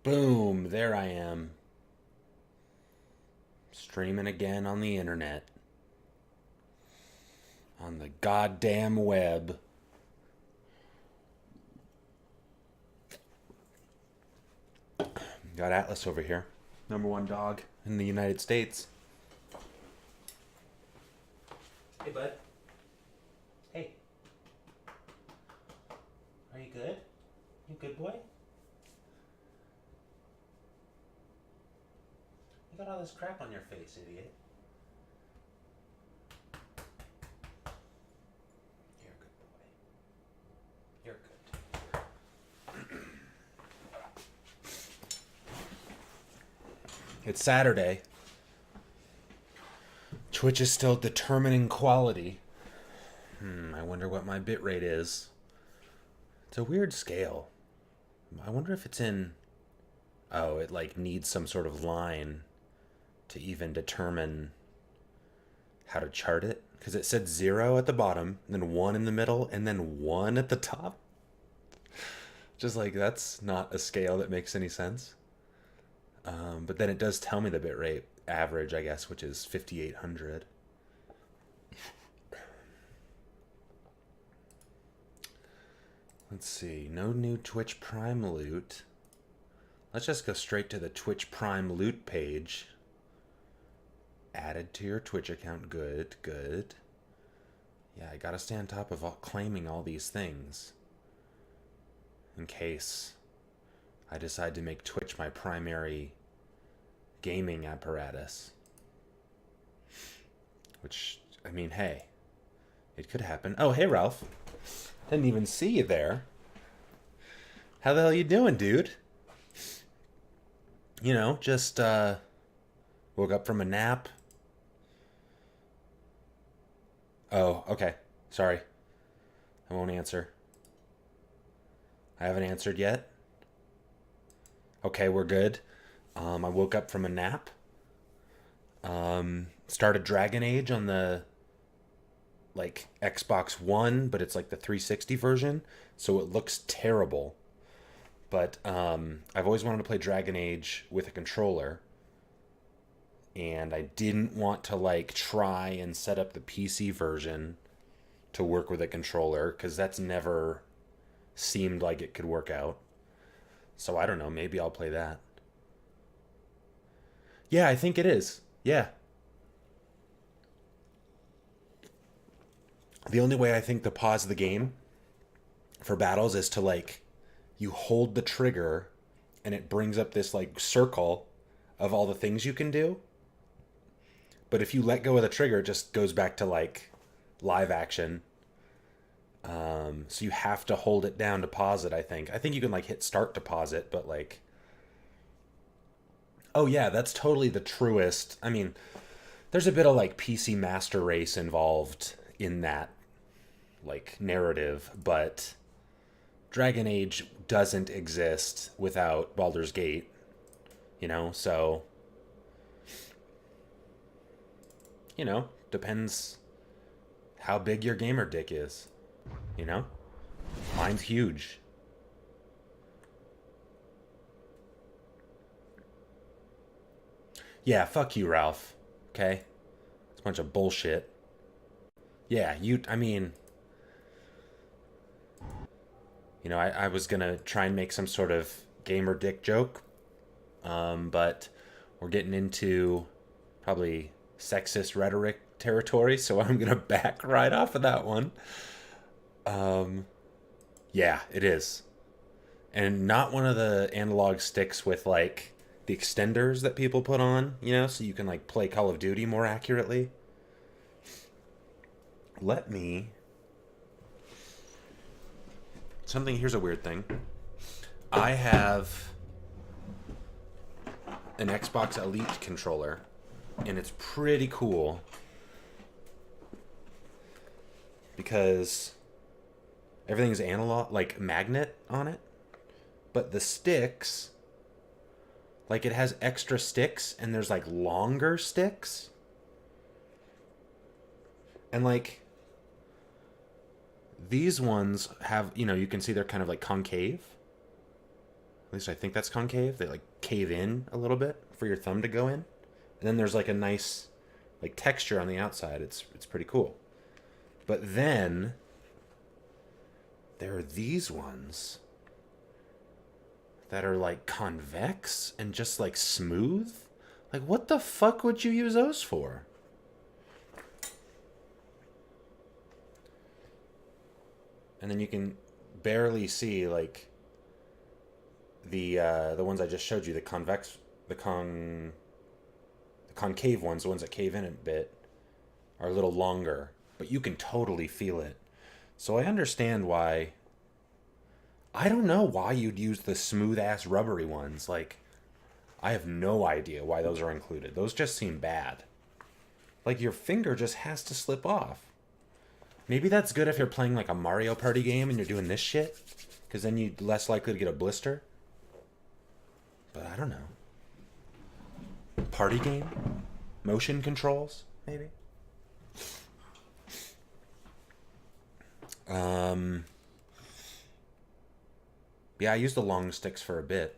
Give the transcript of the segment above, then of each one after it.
Boom, there I am. Streaming again on the internet. On the goddamn web. Got Atlas over here. Number one dog in the United States. Hey, bud. Hey. Are you good? You good boy? You got all this crap on your face, idiot. You're a good boy. You're good. It's Saturday. Twitch is still determining quality. I wonder what my bitrate is. It's a weird scale. I wonder if it's in... Oh, it like needs some sort of line to even determine how to chart it. Because it said 0 at the bottom, then 1 in the middle, and then 1 at the top. Just like, that's not a scale that makes any sense. But then it does tell me the bitrate average, I guess, which is 5800. Let's see. No new Twitch Prime loot. Let's just go straight to the Twitch Prime loot page. Added to your Twitch account. Good, good. Yeah, I gotta stay on top of claiming all these things. In case I decide to make Twitch my primary gaming apparatus. Which, I mean, hey, it could happen. Oh, hey, Ralph. Didn't even see you there. How the hell you doing, dude? You know, just woke up from a nap. Oh, okay. Sorry. I won't answer. I haven't answered yet. Okay, we're good. I woke up from a nap. Started Dragon Age on the like Xbox One, but it's like the 360 version, so it looks terrible. But I've always wanted to play Dragon Age with a controller, and I didn't want to like try and set up the PC version to work with a controller because that's never seemed like it could work out. So I don't know, maybe I'll play that. Yeah, I think it is. Yeah. The only way I think to pause the game for battles is to like you hold the trigger and it brings up this like circle of all the things you can do. But if you let go of the trigger, it just goes back to like live action. So you have to hold it down to pause it, I think. I think you can like hit start to pause it, but like... Oh yeah, that's totally the truest. I mean, there's a bit of like PC Master Race involved in that like narrative, but Dragon Age doesn't exist without Baldur's Gate, you know, so depends how big your gamer dick is, you know? Mine's huge. Yeah, fuck you, Ralph. Okay? It's a bunch of bullshit. Yeah, I mean, I was gonna try and make some sort of gamer dick joke, but we're getting into probably sexist rhetoric territory, so I'm gonna back right off of that one. Yeah, it is. And not one of the analog sticks with like the extenders that people put on, so you can like play Call of Duty more accurately. Let me... Here's a weird thing. I have an Xbox Elite controller, and it's pretty cool because everything's analog, like magnet on it, but the sticks, like it has extra sticks, and there's like longer sticks, and like these ones have, you can see they're kind of like concave. At least I think that's concave. They like cave in a little bit for your thumb to go in. And then there's like a nice like texture on the outside. It's pretty cool. But then there are these ones that are like convex and just like smooth. Like what the fuck would you use those for? And then you can barely see like the ones I just showed you, the concave ones, the ones that cave in a bit, are a little longer, but you can totally feel it. So I understand why. I don't know why you'd use the smooth ass rubbery ones. Like, I have no idea why those are included. Those just seem bad. Like, your finger just has to slip off. Maybe that's good if you're playing like a Mario Party game and you're doing this shit, because then you're less likely to get a blister. But I don't know. Party game? Motion controls, maybe? Yeah, I used the long sticks for a bit.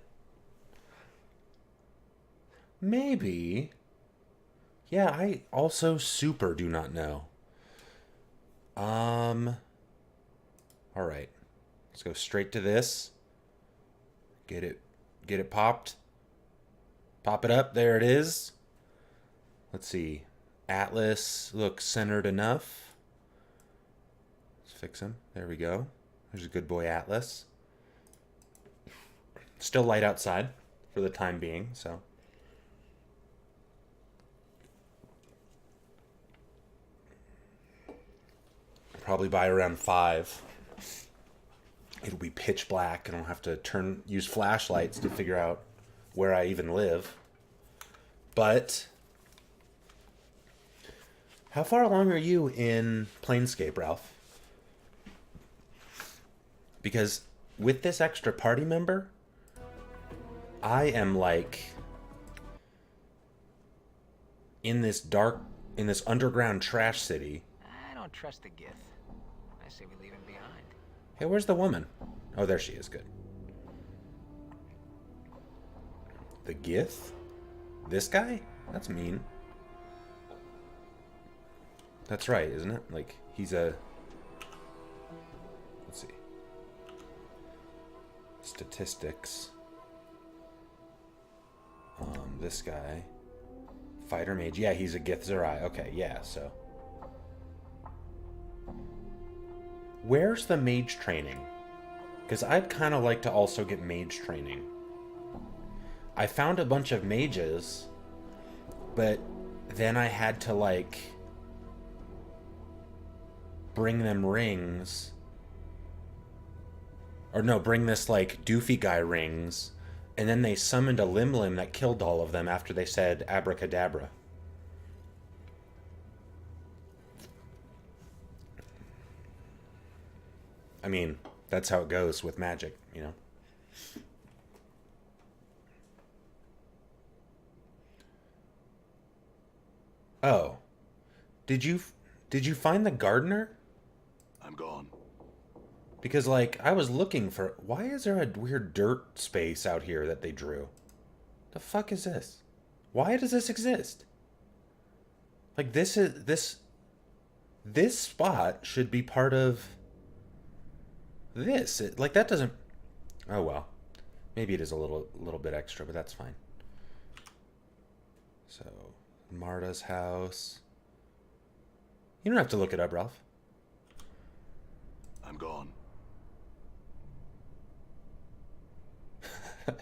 Maybe. Yeah, I also super do not know. Alright. Let's go straight to this. Get it popped. Pop it up. There it is. Let's see. Atlas looks centered enough. Let's fix him. There we go. There's a good boy Atlas. Still light outside for the time being, so. Probably by around 5. It'll be pitch black and I'll have to use flashlights to figure out where I even live. But how far along are you in Planescape, Ralph? Because with this extra party member, I am like in this underground trash city. I don't trust the Gith. I say we leave him behind. Hey, where's the woman? Oh, there she is. Good. The Gith? This guy? That's mean. That's right, isn't it? Like, he's a... Let's see. Statistics. This guy. Fighter mage. Yeah, he's a Gith Zerai. Okay, yeah, so... Where's the mage training? Because I'd kind of like to also get mage training. I found a bunch of mages, but then I had to, like, bring them rings. Or no, bring this, like, doofy guy rings. And then they summoned a Limlim that killed all of them after they said abracadabra. I mean, that's how it goes with magic, you know? Oh. Did you find the gardener? I'm gone. Because, like, I was looking for... Why is there a weird dirt space out here that they drew? The fuck is this? Why does this exist? Like, this spot should be part of this. Like, that doesn't... Oh, well. Maybe it is a little bit extra, but that's fine. So, Marta's house. You don't have to look it up, Ralph. I'm gone.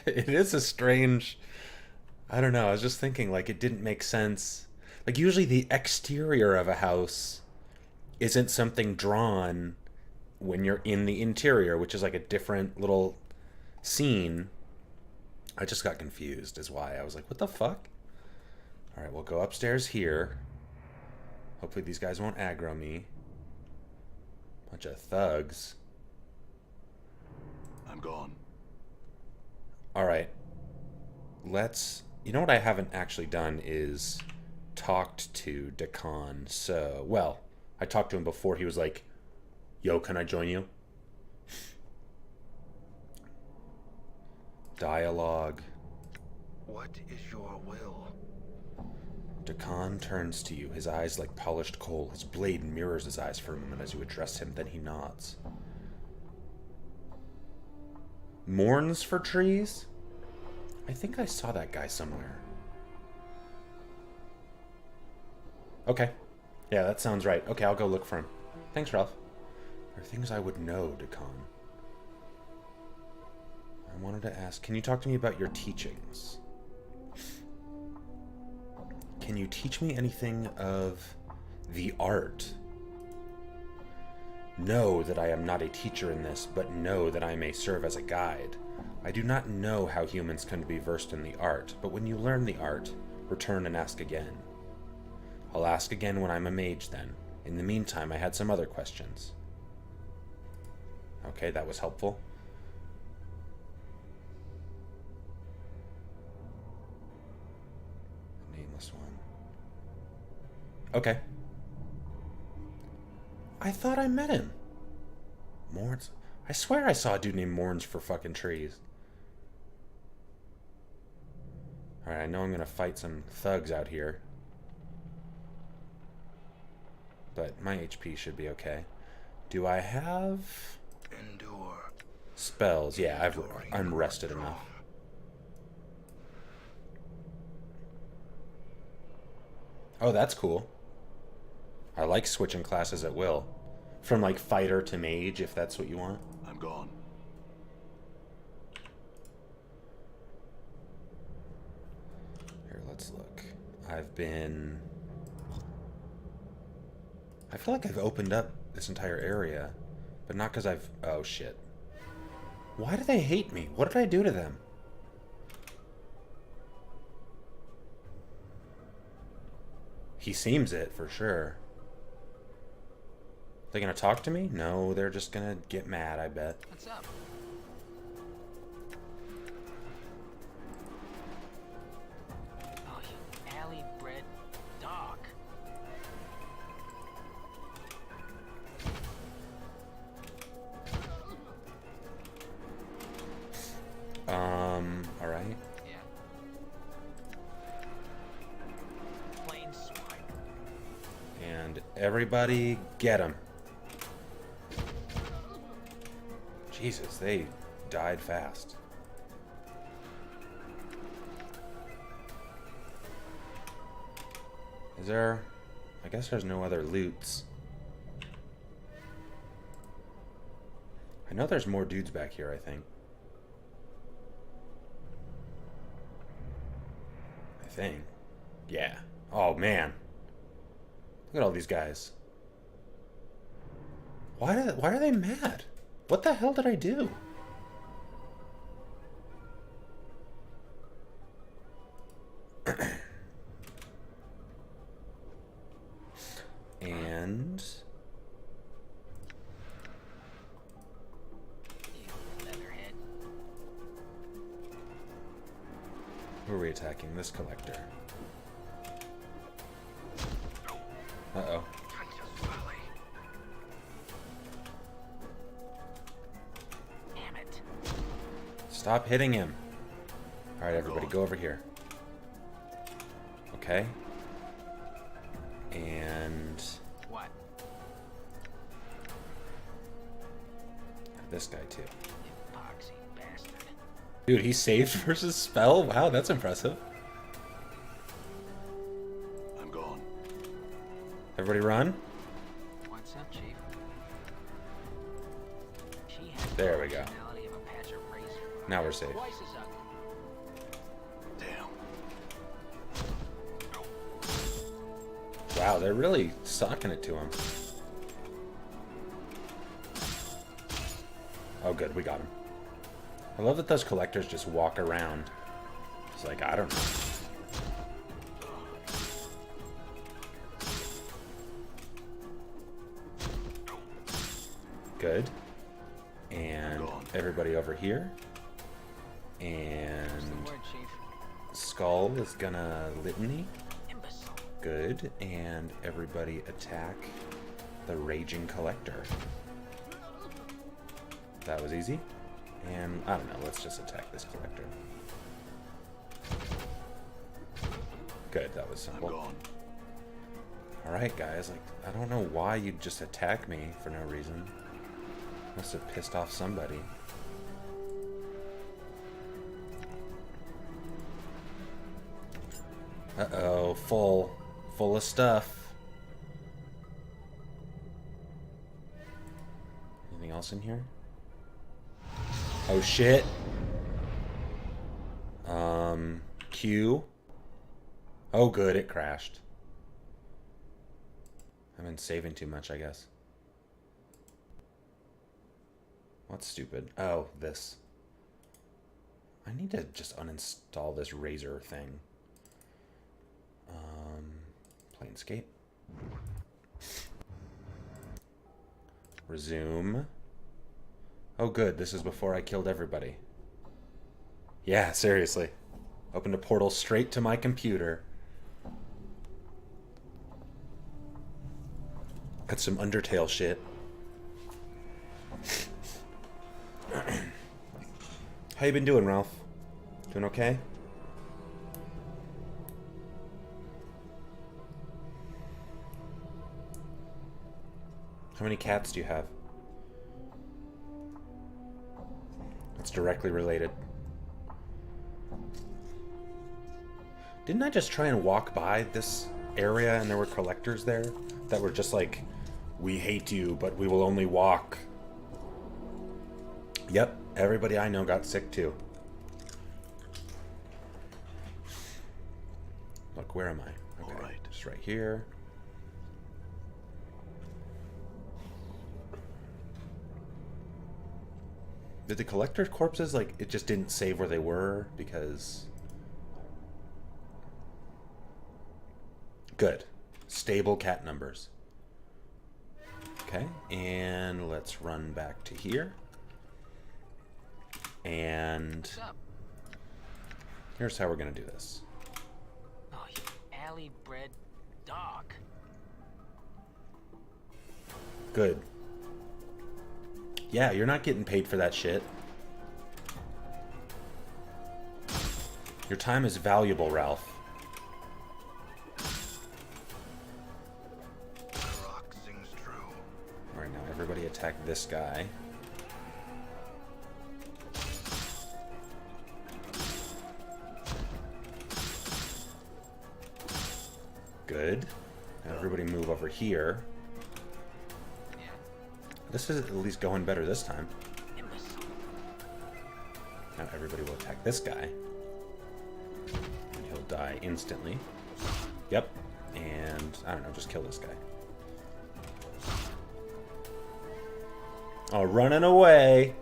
It is a strange... I don't know. I was just thinking, like, it didn't make sense. Like, usually the exterior of a house isn't something drawn when you're in the interior, which is like a different little scene. I just got confused is why. I was like, what the fuck? All right, we'll go upstairs here. Hopefully these guys won't aggro me. Bunch of thugs. I'm gone. All right. Let's... You know what I haven't actually done is talked to Dakan. So, well, I talked to him before. He was like, yo, can I join you? Dialogue. What is your will? Dakan turns to you, his eyes like polished coal. His blade mirrors his eyes for a moment as you address him, then he nods. Mourns for trees? I think I saw that guy somewhere. Okay. Yeah, that sounds right. Okay, I'll go look for him. Thanks, Ralph. There are things I would know, Dakan. I wanted to ask, can you talk to me about your teachings? Can you teach me anything of the art? Know that I am not a teacher in this, but know that I may serve as a guide. I do not know how humans can be versed in the art, but when you learn the art, return and ask again. I'll ask again when I'm a mage then. In the meantime, I had some other questions. Okay, that was helpful. Nameless one. Okay. I thought I met him. Mourns? I swear I saw a dude named Mourns for fucking trees. Alright, I know I'm gonna fight some thugs out here. But my HP should be okay. Do I have... Endure. Spells? Yeah, I'm rested enough. Oh, that's cool. I like switching classes at will. From like fighter to mage, if that's what you want. I'm gone. Here, let's look. I feel like I've opened up this entire area, but not because I've... Oh, shit. Why do they hate me? What did I do to them? He seems it, for sure. They gonna talk to me? No, they're just gonna get mad, I bet. What's up? Oh, you alley-bred dog. Alright. Yeah. Plain swine. And everybody get him. Jesus, they died fast. Is there... I guess there's no other loots. I know there's more dudes back here, I think. Yeah. Oh, man. Look at all these guys. Why are they mad? What the hell did I do? And... You leatherhead. Who are we attacking? This collector. Uh-oh. Damn it. Stop hitting him. Alright, everybody, go over here. Okay. And... What? this guy, too. You poxy bastard. Dude, he saved versus spell? Wow, that's impressive. I'm gone. Everybody run. What's up, Chief? She has There the we go. personality of a patch of razor. Now we're safe. Twice as ugly. Damn. Wow, they're really socking it to him. Oh, good, we got him. I love that those collectors just walk around. It's like, I don't know. Good. And everybody over here. And What's the word, Chief? Skull is gonna litany. Imbecile. Good. And everybody attack the Raging Collector. That was easy. And, I don't know, let's just attack this collector. Good, that was I'm simple. gone. Alright, guys, like, I don't know why you'd just attack me for no reason. Must have pissed off somebody. Uh-oh, full of stuff. Anything else in here? Oh, shit. Q. Oh, good, it crashed. I've been saving too much, I guess. What's stupid? Oh, this. I need to just uninstall this Razor thing. Planescape. Resume. Oh, good. This is before I killed everybody. Yeah, seriously. Opened a portal straight to my computer. Got some Undertale shit. How you been doing, Ralph? Doing okay? How many cats do you have? That's directly related. Didn't I just try and walk by this area and there were collectors there that were just like, we hate you, but we will only walk? Yep, everybody I know got sick too. Look, where am I? Okay, All right. just right here. Did the collector corpses, like, it just didn't save where they were because... Good. Stable cat numbers. Okay, and let's run back to here. And What's up? here's how we're gonna do this. Oh, you alley-bred dog. Good. Yeah, you're not getting paid for that shit. Your time is valuable, Ralph. The rock sings true. Alright, now everybody attack this guy. Good. Now everybody move over here. Yeah. This is at least going better this time. Imbecile. Now everybody will attack this guy. And he'll die instantly. Yep. And, I don't know, just kill this guy. Oh, running away!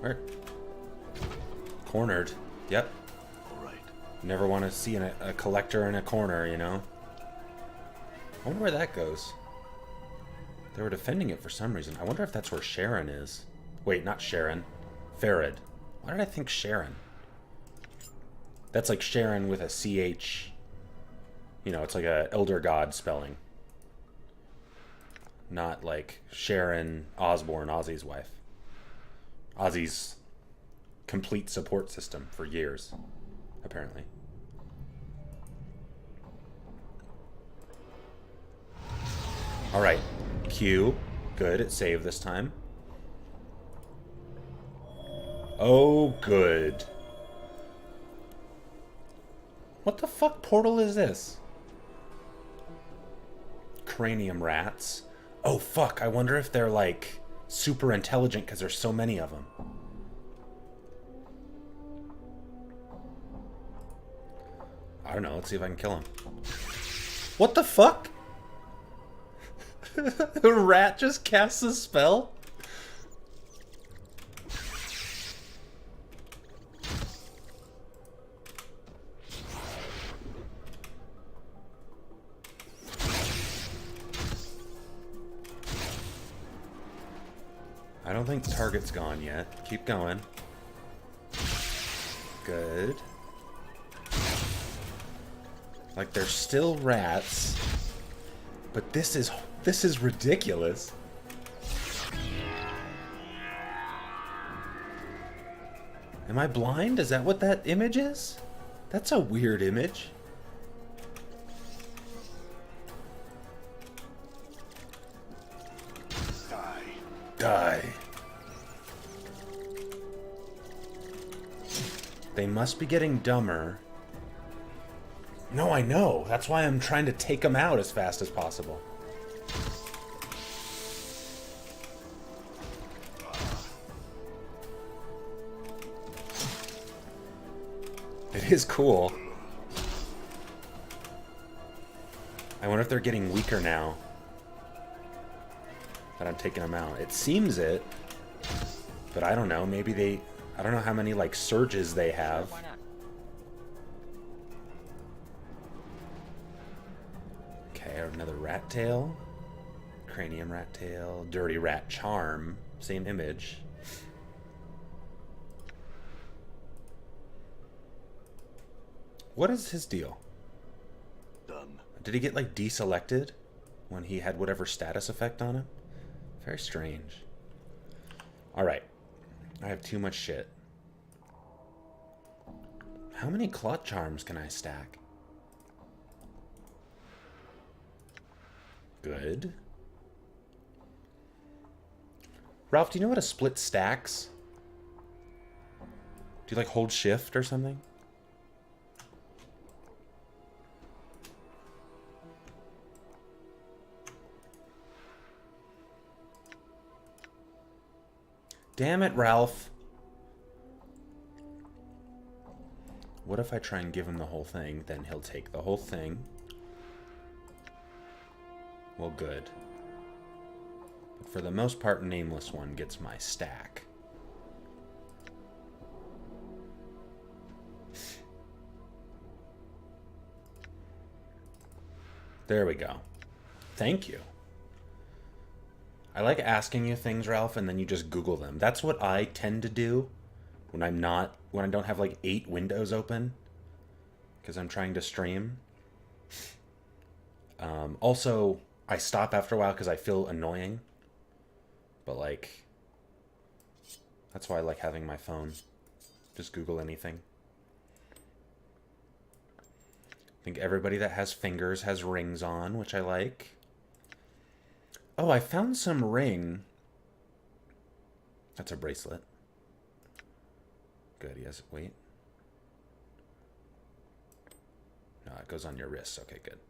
Where? Cornered. Yep. All right. Never want to see a collector in a corner, you know? I wonder where that goes. They were defending it for some reason. I wonder if that's where Sharon is. Wait, not Sharon. Farad. Why did I think Sharon? That's like Sharon with a CH. You know, it's like a Elder God spelling. Not like Sharon Osborne, Ozzy's wife. Ozzy's complete support system for years, apparently. Alright. Q. Good, it saved this time. Oh, good. What the fuck portal is this? Cranium rats. Oh, fuck. I wonder if they're, like, super intelligent because there's so many of them. I don't know. Let's see if I can kill him. What the fuck? A rat just casts a spell? I don't think the target's gone yet. Keep going. Good. Like, they're still rats. But this This is ridiculous. Am I blind? Is that what that image is? That's a weird image. Die. They must be getting dumber. No, I know. That's why I'm trying to take them out as fast as possible. It is cool. I wonder if they're getting weaker now that I'm taking them out. It seems it, but I don't know. Maybe they... I don't know how many, like, surges they have. Why not? Okay, I have another rat tail. Cranium rat tail. Dirty rat charm. Same image. What is his deal? Done. Did he get, like, deselected when he had whatever status effect on him? Very strange. Alright. I have too much shit. How many clot charms can I stack? Good. Ralph, do you know how to split stacks? Do you, like, hold shift or something? Damn it, Ralph. What if I try and give him the whole thing? Then he'll take the whole thing. Well, good. But for the most part, Nameless One gets my stack. There we go. Thank you. I like asking you things, Ralph, and then you just Google them. That's what I tend to do when I don't have like 8 windows open because I'm trying to stream. Also, I stop after a while because I feel annoying. But like, that's why I like having my phone. Just Google anything. I think everybody that has fingers has rings on, which I like. Oh, I found some ring. That's a bracelet. Good, yes, wait. No, it goes on your wrist. Okay, good.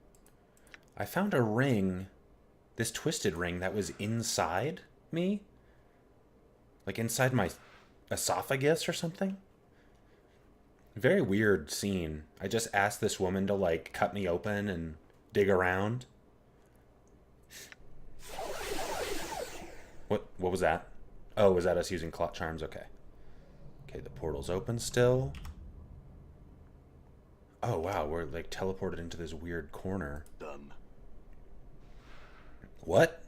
I found a ring, this twisted ring that was inside me. Like inside my esophagus or something. Very weird scene. I just asked this woman to like cut me open and dig around. What was that? Oh, was that us using clot charms? Okay. Okay, the portal's open still. Oh, wow, we're like teleported into this weird corner. Done. What?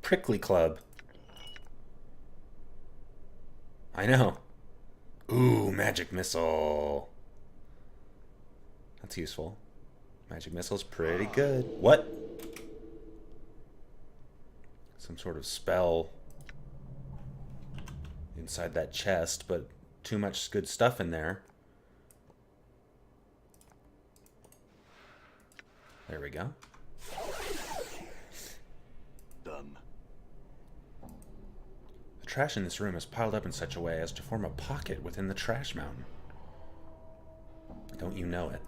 Prickly Club. I know. Ooh, magic missile. That's useful. Magic missile's pretty good. What? Some sort of spell inside that chest, but too much good stuff in there. There we go. Done. The trash in this room is piled up in such a way as to form a pocket within the trash mountain. Don't you know it?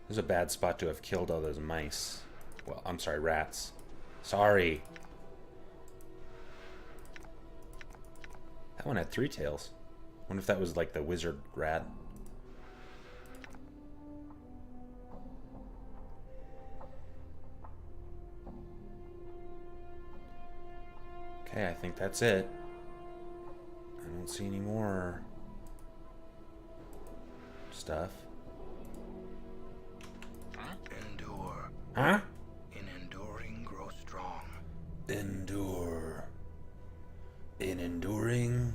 This is a bad spot to have killed all those mice. Well, I'm sorry, rats. Sorry. That one had 3 tails. Wonder if that was like the wizard rat. Okay, I think that's it. I don't see any more stuff. Endure. Huh? In enduring, grow strong. Endure. In enduring,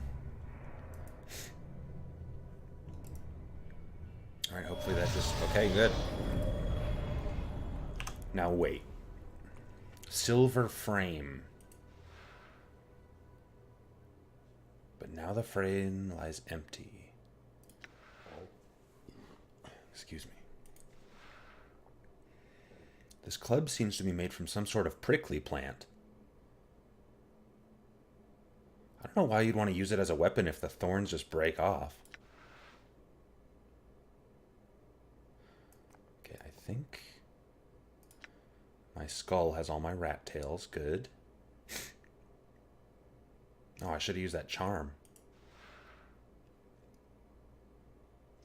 Okay, good. Now wait. Silver frame. But now the frame lies empty. Excuse me. This club seems to be made from some sort of prickly plant. I don't know why you'd want to use it as a weapon if the thorns just break off. Okay, I think my skull has all my rat tails. Good. Oh, I should have used that charm.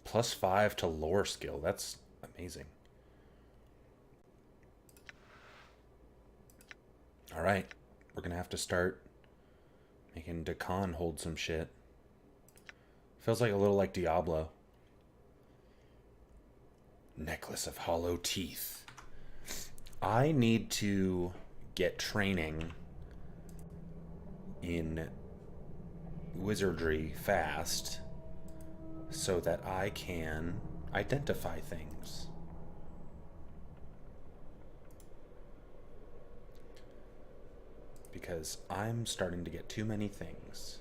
+5 to lore skill. That's amazing. Alright. We're going to have to start making Dakan hold some shit. Feels like a little like Diablo. Necklace of hollow teeth. I need to get training in wizardry fast so that I can identify things. Because I'm starting to get too many things.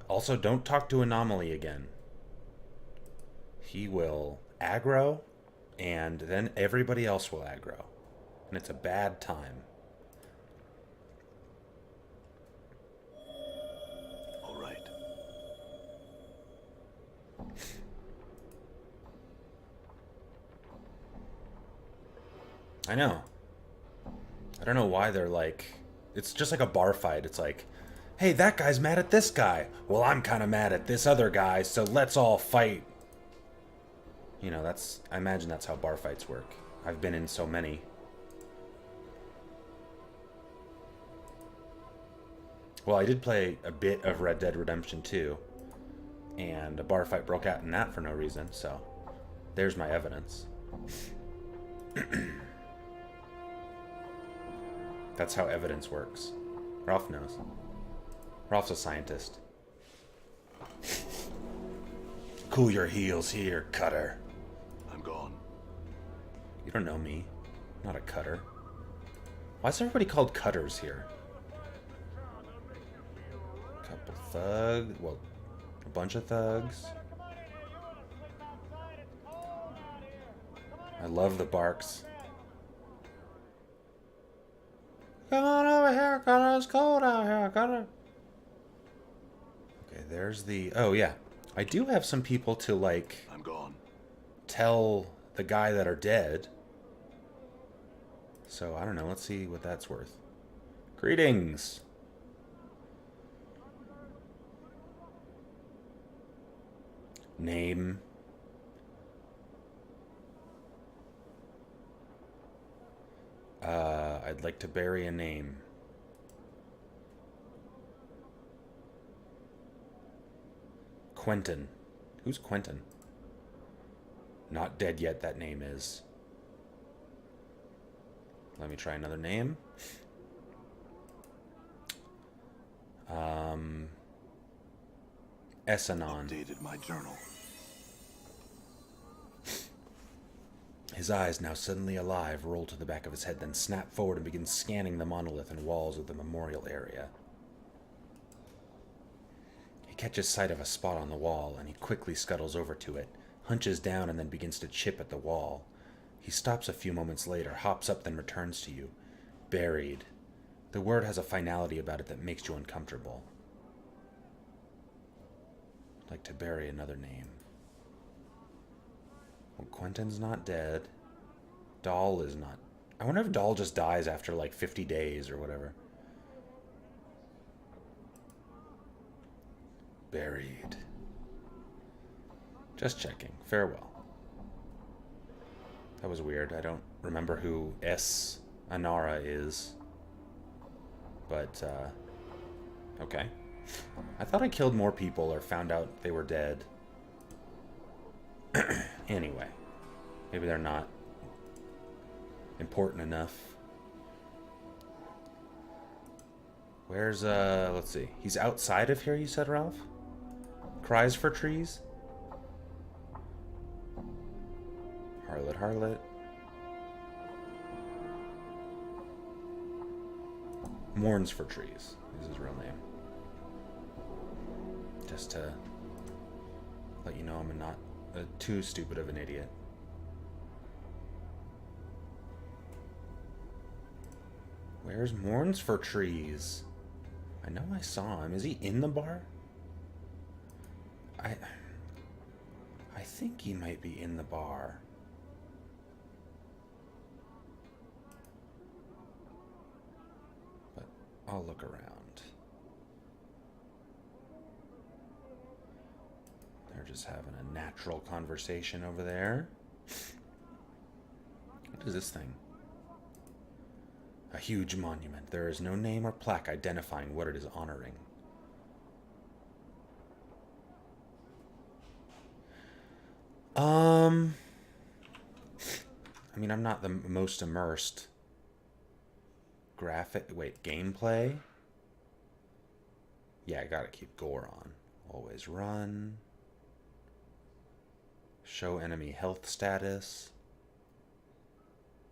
Also, don't talk to Anomaly again. He will aggro, and then everybody else will aggro. And it's a bad time. All right. I know. I don't know why they're like... It's just like a bar fight. It's like, hey, that guy's mad at this guy. Well, I'm kind of mad at this other guy, so let's all fight. You know, that's... I imagine that's how bar fights work. I've been in so many. Well, I did play a bit of Red Dead Redemption 2, and a bar fight broke out in that for no reason, so there's my evidence. That's how evidence works. Ralph knows. Ralph's a scientist. Cool your heels here, cutter. I'm gone. You don't know me. I'm not a cutter. Why is everybody called cutters here? Couple thugs. Well, a bunch of thugs. I love the barks. Come on over here, cutter. It's cold out here, cutter. Okay, there's the... Oh, yeah. I do have some people to, like... I'm gone. Tell the guy that are dead. So, I don't know. Let's see what that's worth. Greetings. Name. I'd like to bury a name. Quentin. Who's Quentin? Not dead yet, that name is. Let me try another name. Essanon. Updated my journal. His eyes, now suddenly alive, roll to the back of his head, then snap forward and begin scanning the monolith and walls of the memorial area. He catches sight of a spot on the wall, and he quickly scuttles over to it, hunches down, and then begins to chip at the wall. He stops a few moments later, hops up, then returns to you. Buried. The word has a finality about it that makes you uncomfortable. I'd like to bury another name. Well, Quentin's not dead. Dahl is not. I wonder if Dahl just dies after like 50 days or whatever. Buried. Just checking. Farewell. That was weird. I don't remember who S. Anara is. But, okay. I thought I killed more people or found out they were dead. Anyway. Maybe they're not important enough. Where's, let's see. He's outside of here, you said, Ralph? Cries for trees? Harlot, Harlot. Mourns for Trees is his real name. Just to let you know I'm not too stupid of an idiot. Where's Mourns for Trees? I know I saw him. Is he in the bar? I think he might be in the bar. But I'll look around. They're just having a natural conversation over there. What is this thing? A huge monument. There is no name or plaque identifying what it is honoring. I mean, I'm not the most immersed. Gameplay? Yeah, I gotta keep gore on. Always run. Show enemy health status.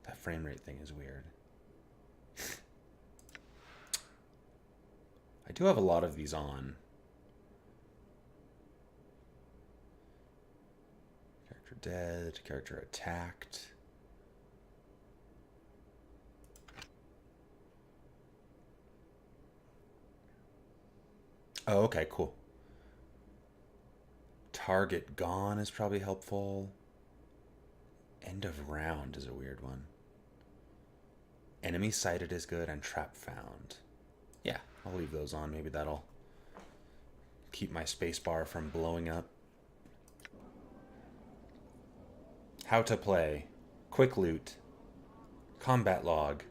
That frame rate thing is weird. I do have a lot of these on. Character dead, character attacked. Oh, okay, cool. Target gone is probably helpful. End of round is a weird one. Enemy sighted is good, and trap found. Yeah, I'll leave those on. Maybe that'll keep my spacebar from blowing up. How to play. Quick loot. Combat log.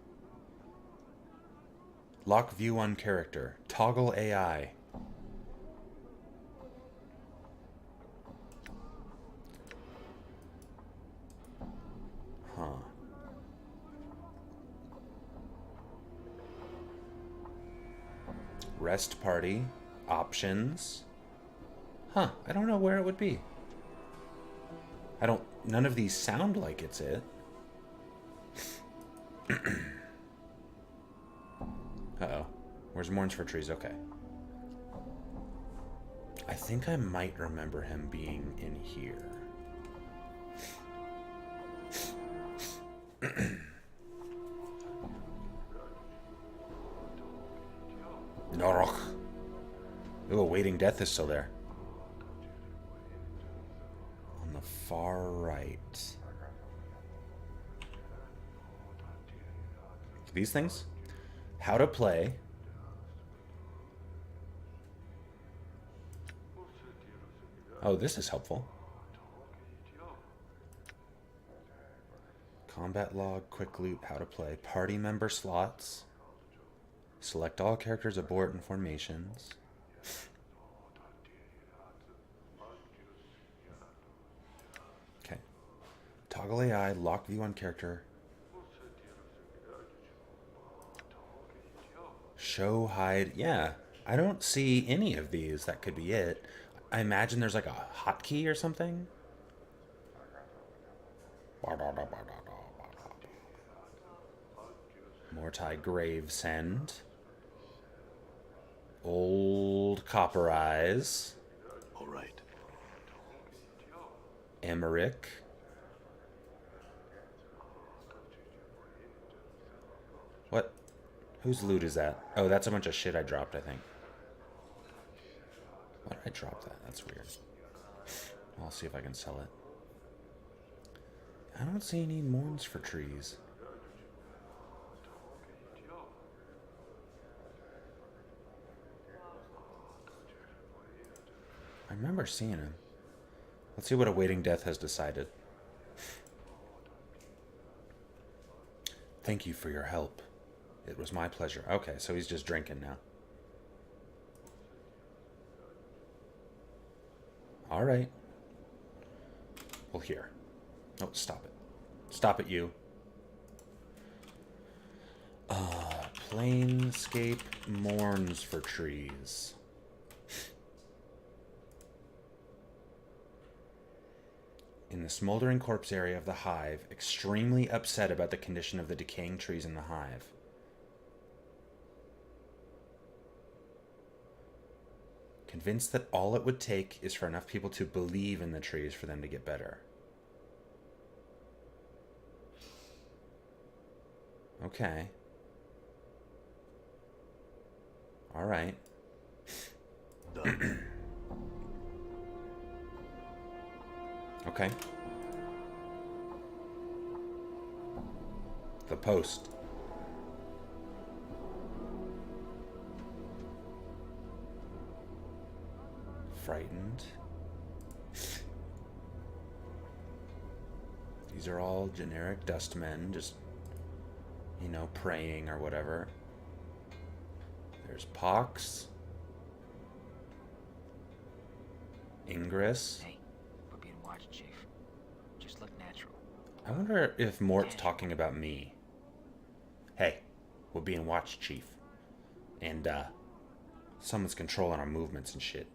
Lock view on character. Toggle AI. Huh. Rest party. Options. Huh. I don't know where it would be. None of these sound like it's it. Uh-oh. Where's Mourns for Trees? Okay. I think I might remember him being in here. Norok. Ooh, Awaiting Death is still there. On the far right. These things? How to play. Oh, this is helpful. Combat log, quick loot, how to play. Party member slots. Select all characters, abort in formations. Okay. Toggle AI, lock view on character. Show, hide. Yeah, I don't see any of these. That could be it. I imagine there's like a hotkey or something. Mortai Gravesend. Old Copper Eyes. All right. Emmerich. What? Whose loot is that? Oh, that's a bunch of shit I dropped, I think. Why did I drop that? That's weird. I'll see if I can sell it. I don't see any Mourns for Trees. I remember seeing him. Let's see what Awaiting Death has decided. Thank you for your help. It was my pleasure. Okay, so he's just drinking now. All right. Well, here. Oh, stop it. Stop it, you. Planescape Mourns for Trees. In the smoldering corpse area of the hive, extremely upset about the condition of the decaying trees in the hive. Convinced that all it would take is for enough people to believe in the trees for them to get better. Okay. All right. Done. Okay. The post. Frightened. These are all generic dustmen, just, you know, praying or whatever. There's Pox. Ingress. Hey, we're being watched, Chief. Just look natural. I wonder if Mort's talking about me. Hey, we're being watched, Chief. And, someone's controlling our movements and shit.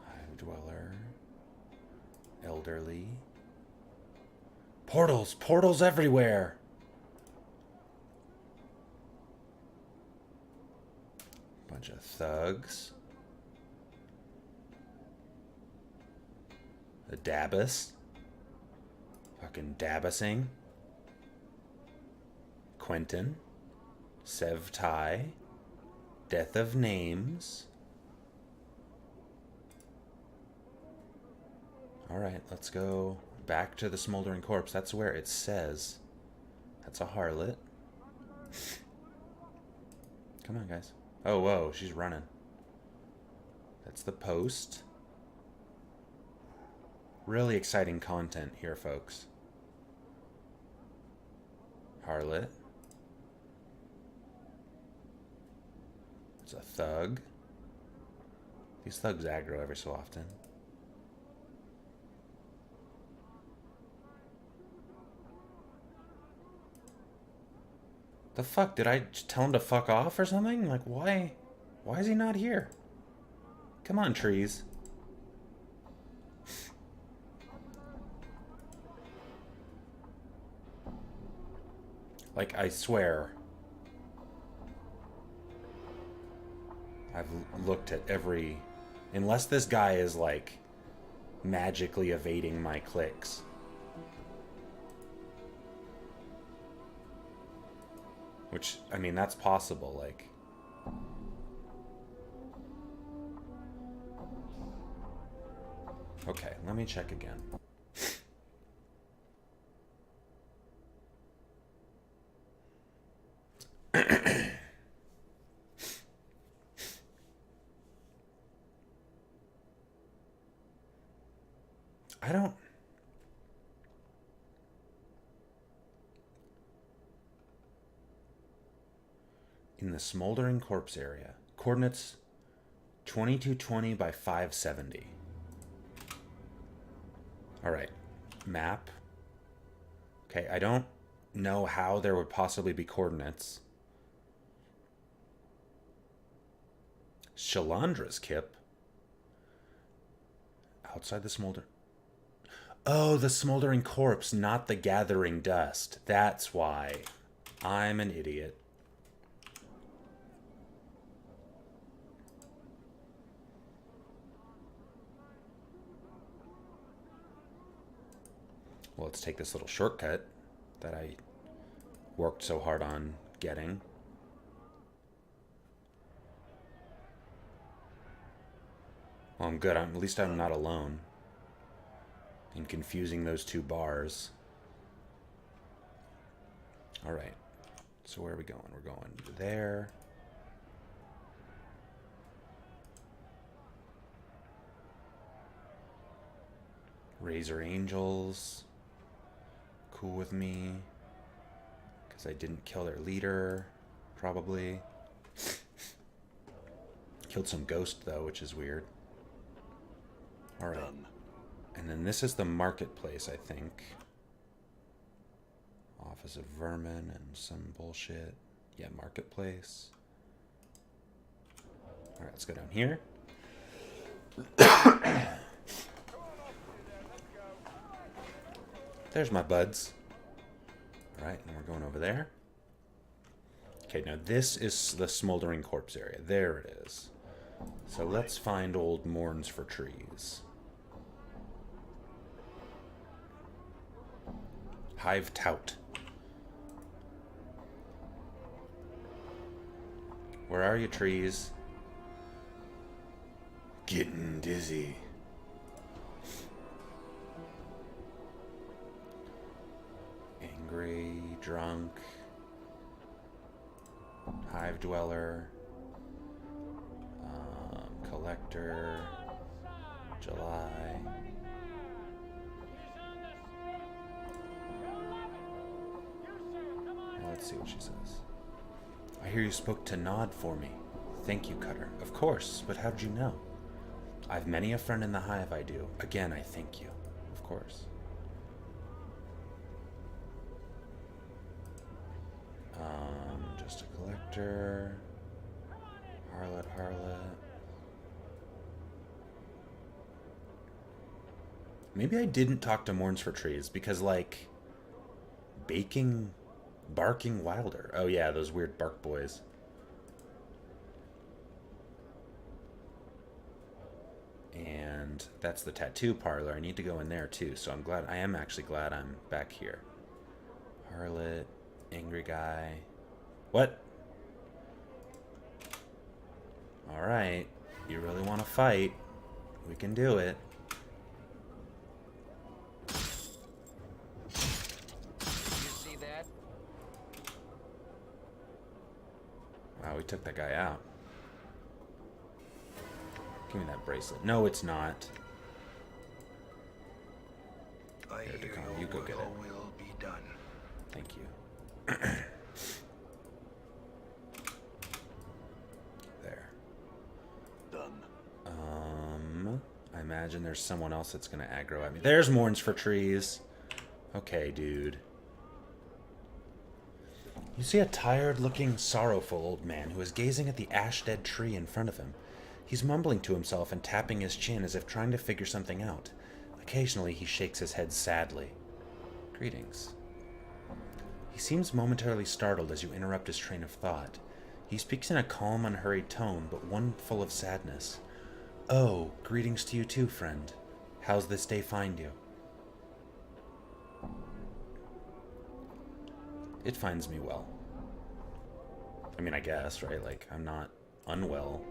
Hive dweller. Elderly. Portals! Portals everywhere! Bunch of thugs. A Dabus. Fucking Dabusing. Quentin. Sev Tai. Death of Names. Alright, let's go back to the smoldering corpse. That's where it says. That's a harlot. Come on, guys. Oh, whoa, she's running. That's the post. Really exciting content here, folks. Harlot. It's a thug. These thugs aggro every so often. The fuck? Did I just tell him to fuck off or something? Like, why? Why is he not here? Come on, trees. Like, I swear, I've looked at every... Unless this guy is, like, magically evading my clicks. Which, I mean, that's possible, like... Okay, let me check again. I don't... In the smoldering corpse area. Coordinates 2220 by 570. Alright. Map. Okay, I don't know how there would possibly be coordinates. Shalandra's kip. Outside the smolder. Oh, the smoldering corpse, not the gathering dust. That's why. I'm an idiot. Well, let's take this little shortcut that I worked so hard on getting. Well, I'm good. At least I'm not alone in confusing those two bars. All right. So where are we going? We're going there. Razor Angels. Cool with me. Because I didn't kill their leader, probably. Killed some ghost, though, which is weird. Alright. And then this is the marketplace, I think. Office of Vermin and some bullshit. Yeah, Marketplace. Alright, let's go down here. There's my buds. Alright, and we're going over there. Okay, now this is the smoldering corpse area. There it is. So let's find old Mourns for Trees. Hive Tout. Where are you, trees? Getting dizzy. Angry, drunk, hive dweller, collector, July. Let's see what she says. I hear you spoke to Nod for me. Thank you, Cutter. Of course, but how'd you know? I've many a friend in the hive, I do. Again, I thank you. Of course. Just a collector. Harlot. Maybe I didn't talk to Mourns for Trees because, like, barking wilder. Oh yeah, those weird bark boys. And that's the tattoo parlor. I need to go in there too, so I am actually glad I'm back here. Harlot, angry guy. What? Alright, you really want to fight? We can do it. Wow, we took that guy out. Give me that bracelet. No, it's not. Here, Decon, you go get it. Will be done. Thank you. There. Done. I imagine there's someone else that's gonna aggro at me. There's Mourns for Trees. Okay, dude. You see a tired-looking, sorrowful old man who is gazing at the ash-dead tree in front of him. He's mumbling to himself and tapping his chin as if trying to figure something out. Occasionally, he shakes his head sadly. Greetings. He seems momentarily startled as you interrupt his train of thought. He speaks in a calm, unhurried tone, but one full of sadness. Oh, greetings to you too, friend. How's this day find you? It finds me well. I mean, I guess, right? Like, I'm not unwell.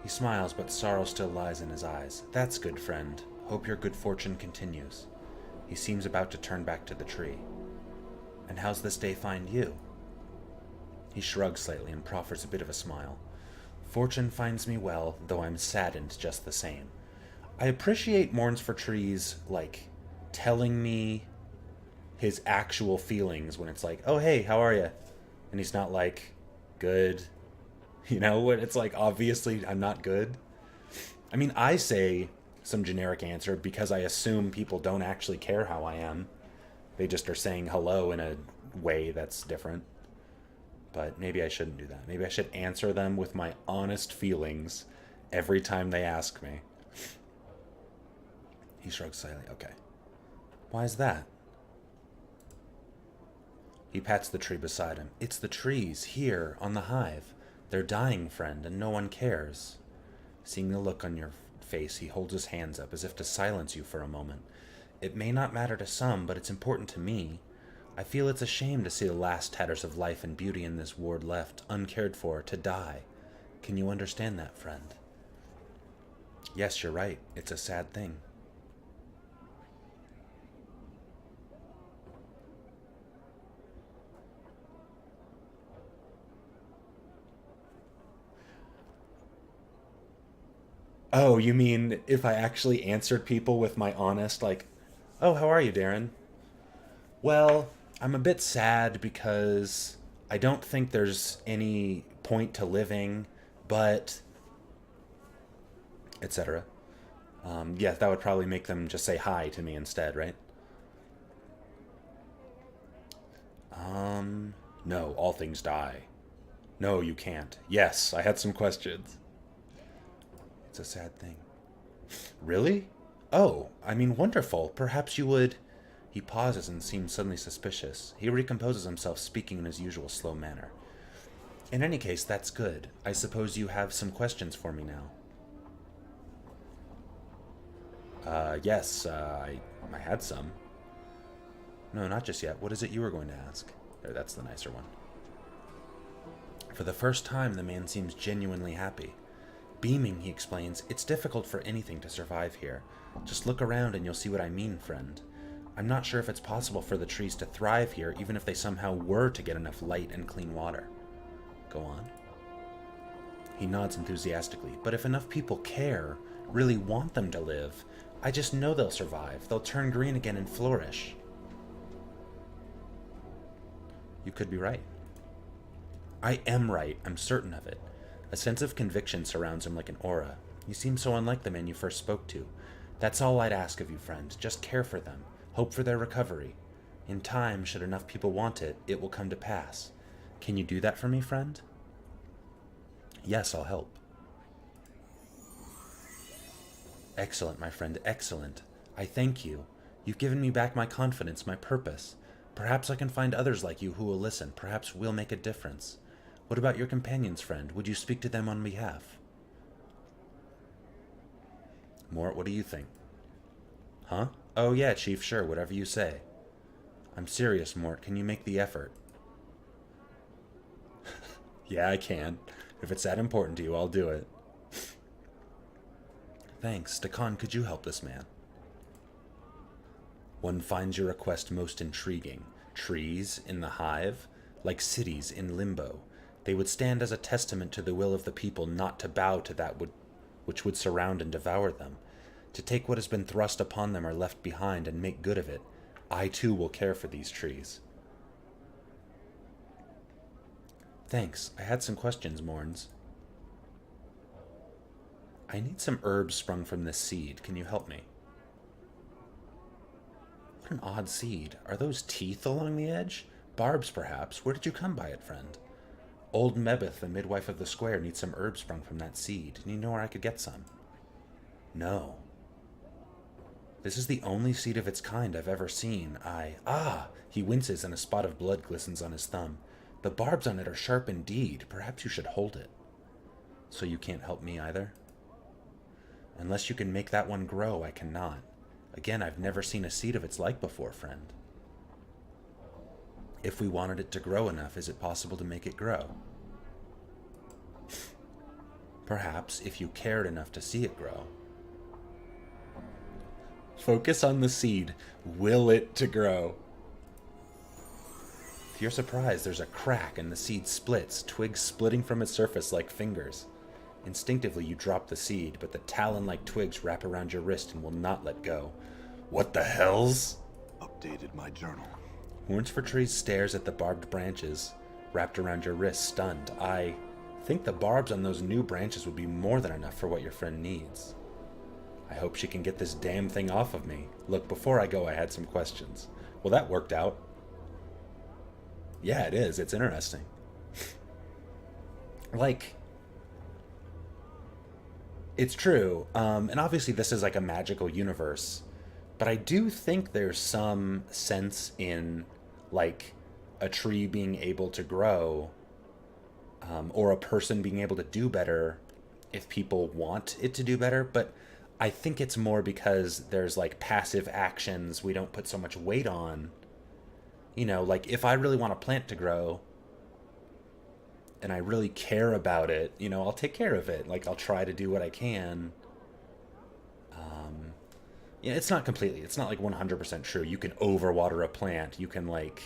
He smiles, but sorrow still lies in his eyes. That's good, friend. Hope your good fortune continues. He seems about to turn back to the tree. And how's this day find you? He shrugs slightly and proffers a bit of a smile. Fortune finds me well, though I'm saddened just the same. I appreciate Mourns for Trees, like, telling me his actual feelings when it's like, oh, hey, how are you? And he's not like, good. You know, when it's like, obviously, I'm not good. I mean, I say some generic answer because I assume people don't actually care how I am. They just are saying hello in a way that's different. But maybe I shouldn't do that. Maybe I should answer them with my honest feelings every time they ask me. He shrugs slightly. Okay. Why is that? He pats the tree beside him. It's the trees, here, on the hive. They're dying, friend, and no one cares. Seeing the look on your face, he holds his hands up as if to silence you for a moment. It may not matter to some, but it's important to me. I feel it's a shame to see the last tatters of life and beauty in this ward left, uncared for, to die. Can you understand that, friend? Yes, you're right. It's a sad thing. Oh, you mean if I actually answered people with my honest, like, oh, how are you, Darin? Well, I'm a bit sad because I don't think there's any point to living, but etc. Yeah, that would probably make them just say hi to me instead, right? No, all things die. No, you can't. Yes, I had some questions. It's a sad thing. Really? Oh, I mean, wonderful. Perhaps you would... He pauses and seems suddenly suspicious. He recomposes himself, speaking in his usual slow manner. In any case, that's good. I suppose you have some questions for me now. Yes, I had some. No, not just yet. What is it you were going to ask? There, that's the nicer one. For the first time, the man seems genuinely happy. Beaming, he explains, it's difficult for anything to survive here. Just look around and you'll see what I mean, friend. I'm not sure if it's possible for the trees to thrive here, even if they somehow were to get enough light and clean water. Go on. He nods enthusiastically. But if enough people care, really want them to live, I just know they'll survive. They'll turn green again and flourish. You could be right. I am right. I'm certain of it. A sense of conviction surrounds him like an aura. You seem so unlike the man you first spoke to. That's all I'd ask of you, friend. Just care for them. Hope for their recovery. In time, should enough people want it, it will come to pass. Can you do that for me, friend? Yes, I'll help. Excellent, my friend, excellent. I thank you. You've given me back my confidence, my purpose. Perhaps I can find others like you who will listen. Perhaps we'll make a difference. What about your companions, friend? Would you speak to them on behalf? Mort, what do you think? Huh? Oh yeah, Chief, sure, whatever you say. I'm serious, Mort. Can you make the effort? Yeah, I can. If it's that important to you, I'll do it. Thanks. Dakan, could you help this man? One finds your request most intriguing. Trees in the hive, like cities in limbo. They would stand as a testament to the will of the people not to bow to that which would surround and devour them. To take what has been thrust upon them or left behind and make good of it. I too will care for these trees. Thanks. I had some questions, Morns. I need some herbs sprung from this seed. Can you help me? What an odd seed. Are those teeth along the edge? Barbs, perhaps. Where did you come by it, friend? Old Mebeth, the midwife of the square, needs some herbs sprung from that seed. Do you know where I could get some? No. This is the only seed of its kind I've ever seen. He winces and a spot of blood glistens on his thumb. The barbs on it are sharp indeed. Perhaps you should hold it. So you can't help me either? Unless you can make that one grow, I cannot. Again, I've never seen a seed of its like before, friend. If we wanted it to grow enough, is it possible to make it grow? Perhaps, if you cared enough to see it grow. Focus on the seed. Will it to grow? To your surprise, there's a crack and the seed splits, twigs splitting from its surface like fingers. Instinctively, you drop the seed, but the talon-like twigs wrap around your wrist and will not let go. What the hells? Updated my journal. Horns for Trees stares at the barbed branches wrapped around your wrist, stunned. I think the barbs on those new branches would be more than enough for what your friend needs. I hope she can get this damn thing off of me. Look, before I go, I had some questions. Well, that worked out. Yeah, it is. It's interesting. Like, it's true. And obviously this is like a magical universe. But I do think there's some sense in, like, a tree being able to grow, or a person being able to do better if people want it to do better. But I think it's more because there's, like, passive actions we don't put so much weight on. You know, like, if I really want a plant to grow, and I really care about it, you know, I'll take care of it. Like, I'll try to do what I can. Yeah, it's not like 100% true. You can overwater a plant. You can, like,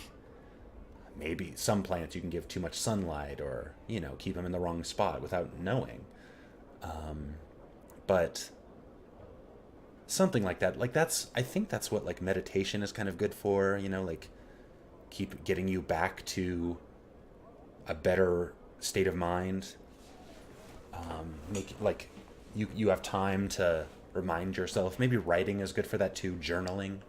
maybe some plants you can give too much sunlight or, you know, keep them in the wrong spot without knowing. But something like that. Like, I think that's what, like, meditation is kind of good for, you know, like, keep getting you back to a better state of mind. Make, like, you have time to remind yourself. Maybe writing is good for that too. Journaling.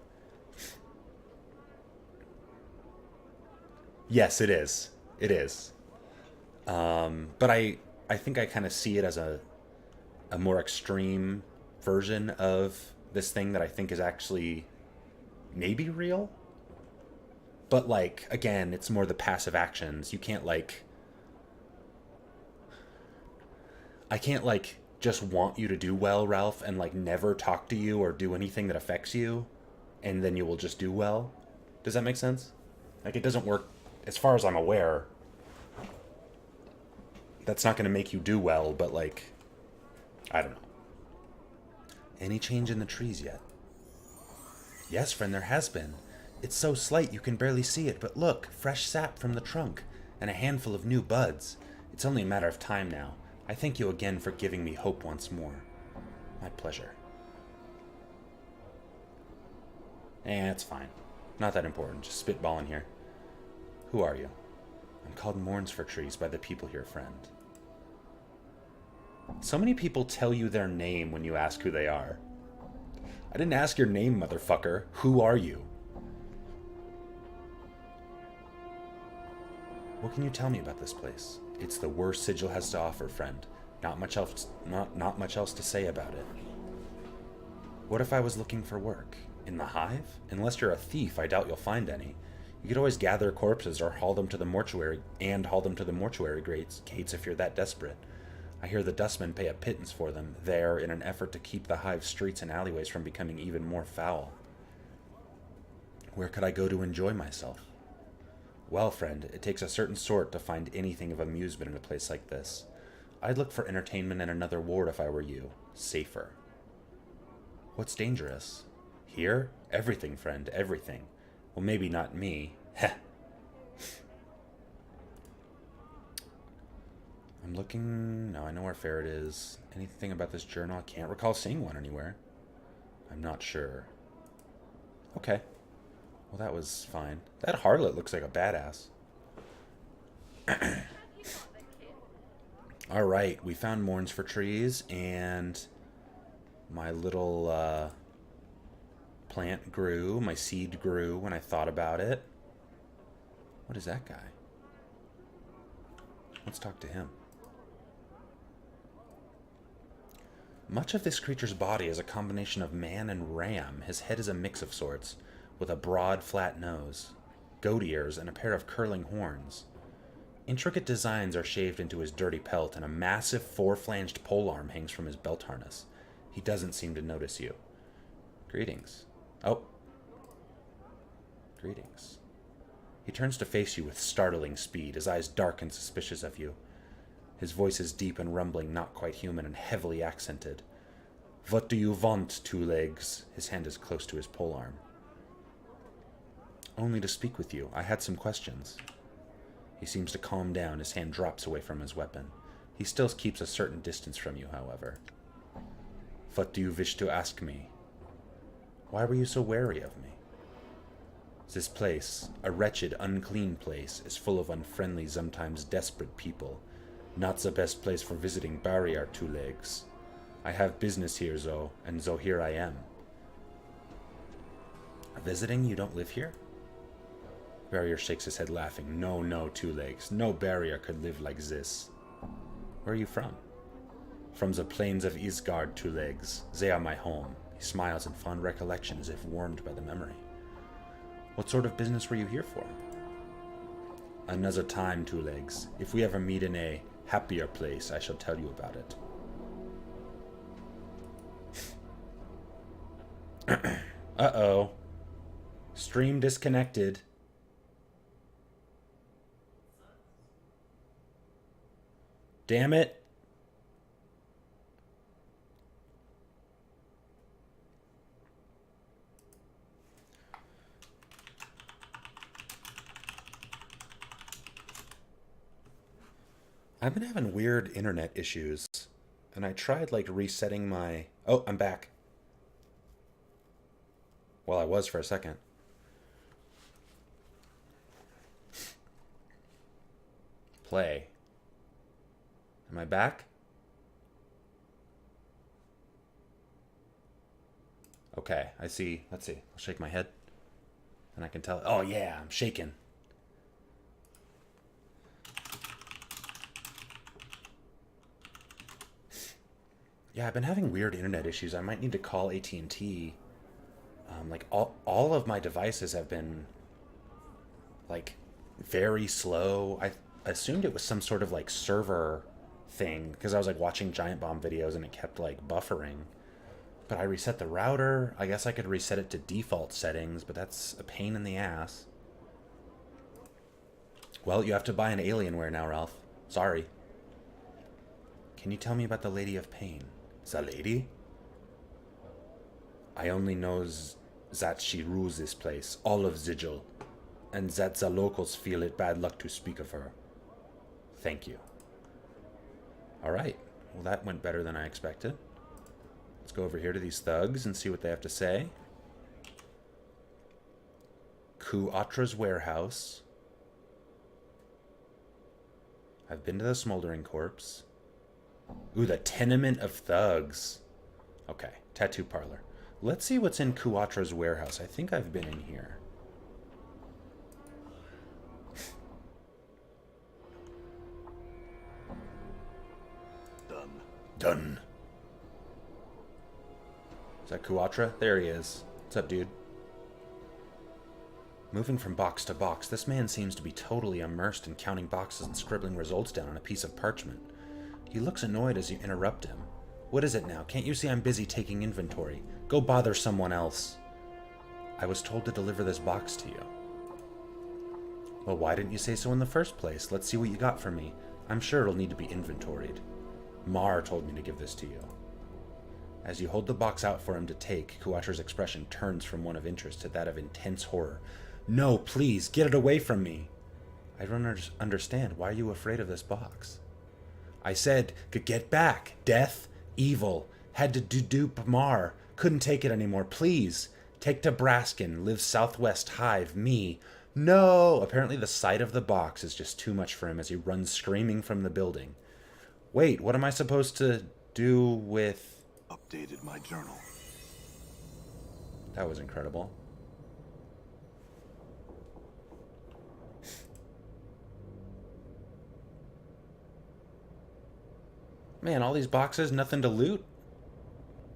Yes, it is. It is. But I think I kind of see it as a more extreme version of this thing that I think is actually maybe real. But like again, it's more the passive actions. You can't like I can't like just want you to do well, Ralph, and like never talk to you or do anything that affects you, and then you will just do well. Does that make sense? Like it doesn't work as far as I'm aware. That's not going to make you do well, but like I don't know. Any change in the trees yet? Yes, friend, there has been. It's so slight you can barely see it, but look, fresh sap from the trunk, and a handful of new buds. It's only a matter of time now. I thank you again for giving me hope once more. My pleasure. It's fine. Not that important, just spitballing here. Who are you? I'm called Mourns for Trees by the people here, friend. So many people tell you their name when you ask who they are. I didn't ask your name, motherfucker. Who are you? What can you tell me about this place? It's the worst Sigil has to offer, friend. Not much else to say about it. What if I was looking for work? In the hive? Unless you're a thief, I doubt you'll find any. You could always gather corpses or haul them to the mortuary gates if you're that desperate. I hear the dustmen pay a pittance for them there in an effort to keep the hive's streets and alleyways from becoming even more foul. Where could I go to enjoy myself? Well, friend, it takes a certain sort to find anything of amusement in a place like this. I'd look for entertainment in another ward if I were you. Safer. What's dangerous? Here? Everything, friend, everything. Well, maybe not me. Heh. I'm looking... No, I know where Ferret is. Anything about this journal? I can't recall seeing one anywhere. I'm not sure. Okay. Well, that was fine. That harlot looks like a badass. Alright, we found Mourns for Trees, and my little plant grew. My seed grew when I thought about it. What is that guy? Let's talk to him. Much of this creature's body is a combination of man and ram. His head is a mix of sorts, with a broad, flat nose, goat ears, and a pair of curling horns. Intricate designs are shaved into his dirty pelt, and a massive four-flanged polearm hangs from his belt harness. He doesn't seem to notice you. Greetings. Oh. Greetings. He turns to face you with startling speed, his eyes dark and suspicious of you. His voice is deep and rumbling, not quite human, and heavily accented. What do you want, Two Legs? His hand is close to his polearm. Only to speak with you. I had some questions. He seems to calm down. His hand drops away from his weapon. He still keeps a certain distance from you, however. What do you wish to ask me? Why were you so wary of me? This place, a wretched, unclean place, is full of unfriendly, sometimes desperate people. Not the best place for visiting Barrier, Two Legs. I have business here, though, and so here I am. Visiting? You don't live here? Barrier shakes his head, laughing. No, Two Legs. No Barrier could live like this. Where are you from? From the plains of Isgard, Two Legs. They are my home. He smiles in fond recollection as if warmed by the memory. What sort of business were you here for? Another time, Two Legs. If we ever meet in a happier place, I shall tell you about it. Uh-oh. Stream disconnected. Damn it. I've been having weird internet issues, and I tried like resetting my... Oh, I'm back. Well, I was for a second. Play. Am I back? Okay, I see. Let's see. I'll shake my head. And I can tell. Oh, yeah, I'm shaking. Yeah, I've been having weird internet issues. I might need to call AT&T. Like all of my devices have been like very slow. I assumed it was some sort of like server thing because I was like watching Giant Bomb videos and it kept like buffering. But I reset the router. I guess I could reset it to default settings, but that's a pain in the ass. Well, you have to buy an Alienware now, Ralph. Sorry. Can you tell me about the Lady of Pain? The lady? I only know that she rules this place, all of Sigil, and that the locals feel it bad luck to speak of her. Thank you. Alright, well that went better than I expected. Let's go over here to these thugs and see what they have to say. Kuatra's warehouse. I've been to the Smoldering Corpse. Ooh, the Tenement of Thugs. Okay, tattoo parlor. Let's see what's in Kuatra's warehouse. I think I've been in here. Done. Done. Is that Kuatra? There he is. What's up, dude? Moving from box to box, this man seems to be totally immersed in counting boxes and scribbling results down on a piece of parchment. He looks annoyed as you interrupt him. What is it now? Can't you see I'm busy taking inventory? Go bother someone else. I was told to deliver this box to you. Well, why didn't you say so in the first place? Let's see what you got for me. I'm sure it'll need to be inventoried. Mar told me to give this to you. As you hold the box out for him to take, Kuatra's expression turns from one of interest to that of intense horror. No, please, get it away from me. I don't understand. Why are you afraid of this box? I said, get back. Death, evil. Had to dupe Mar. Couldn't take it anymore. Please. Take to Braskin. Live Southwest Hive. Me. No! Apparently the sight of the box is just too much for him as he runs screaming from the building. Wait, what am I supposed to do with... Updated my journal. That was incredible. Man, all these boxes, nothing to loot?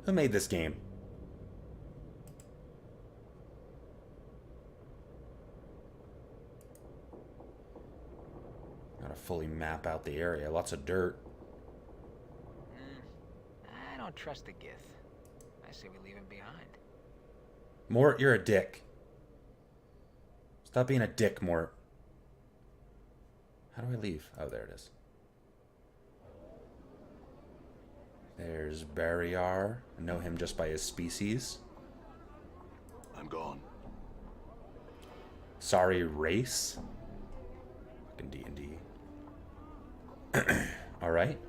Who made this game? Gotta fully map out the area. Lots of dirt. I don't trust the Gith. I say we leave him behind. Mort, you're a dick. Stop being a dick, Mort. How do I leave? Oh, there it is. There's Barriar. I know him just by his species. I'm gone. Sorry, race. Fucking D&D. Alright.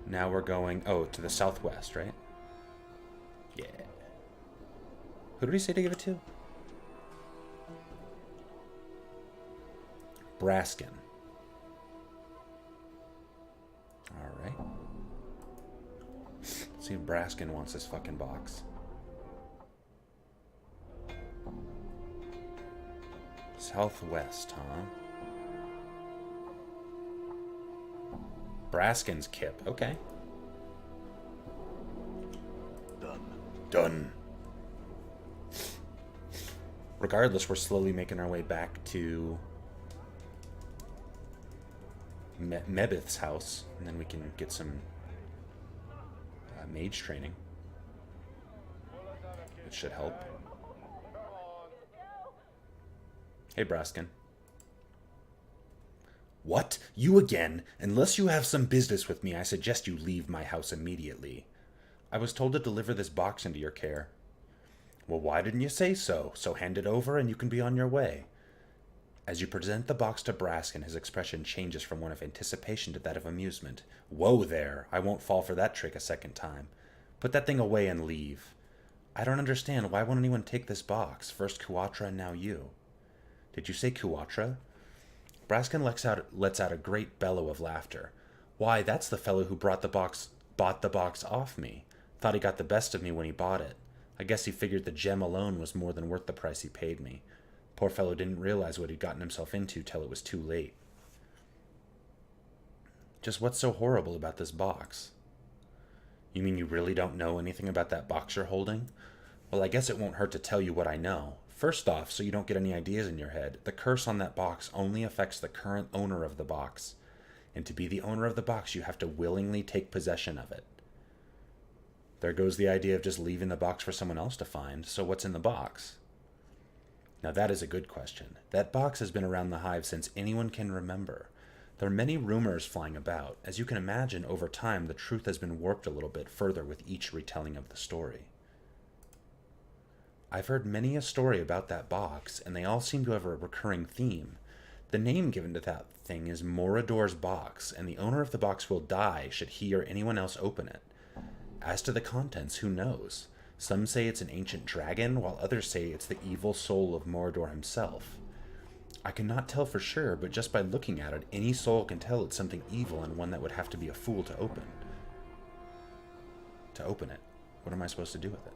Now we're going... Oh, to the southwest, right? Yeah. Who did he say to give it to? Braskin. Alright. Let's see if Braskin wants this fucking box. Southwest, huh? Braskin's Kip. Okay. Done. Done. Regardless, we're slowly making our way back to Mebith's house, and then we can get some mage training. It should help. Hey, Braskin. What? You again? Unless you have some business with me, I suggest you leave my house immediately. I was told to deliver this box into your care. Well, why didn't you say so? So hand it over and you can be on your way. As you present the box to Braskin, his expression changes from one of anticipation to that of amusement. Whoa there, I won't fall for that trick a second time. Put that thing away and leave. I don't understand, why won't anyone take this box? First Kuatra and now you. Did you say Kuatra? Braskin lets out a great bellow of laughter. Why, that's the fellow who bought the box off me. Thought he got the best of me when he bought it. I guess he figured the gem alone was more than worth the price he paid me. Poor fellow didn't realize what he'd gotten himself into till it was too late. Just what's so horrible about this box? You mean you really don't know anything about that box you're holding? Well, I guess it won't hurt to tell you what I know. First off, so you don't get any ideas in your head, the curse on that box only affects the current owner of the box. And to be the owner of the box, you have to willingly take possession of it. There goes the idea of just leaving the box for someone else to find. So what's in the box? Now that is a good question. That box has been around the hive since anyone can remember. There are many rumors flying about. As you can imagine, over time, the truth has been warped a little bit further with each retelling of the story. I've heard many a story about that box, and they all seem to have a recurring theme. The name given to that thing is Morador's box, and the owner of the box will die should he or anyone else open it. As to the contents, who knows? Some say it's an ancient dragon, while others say it's the evil soul of Morador himself. I cannot tell for sure, but just by looking at it, any soul can tell it's something evil and one that would have to be a fool to open. To open it. What am I supposed to do with it?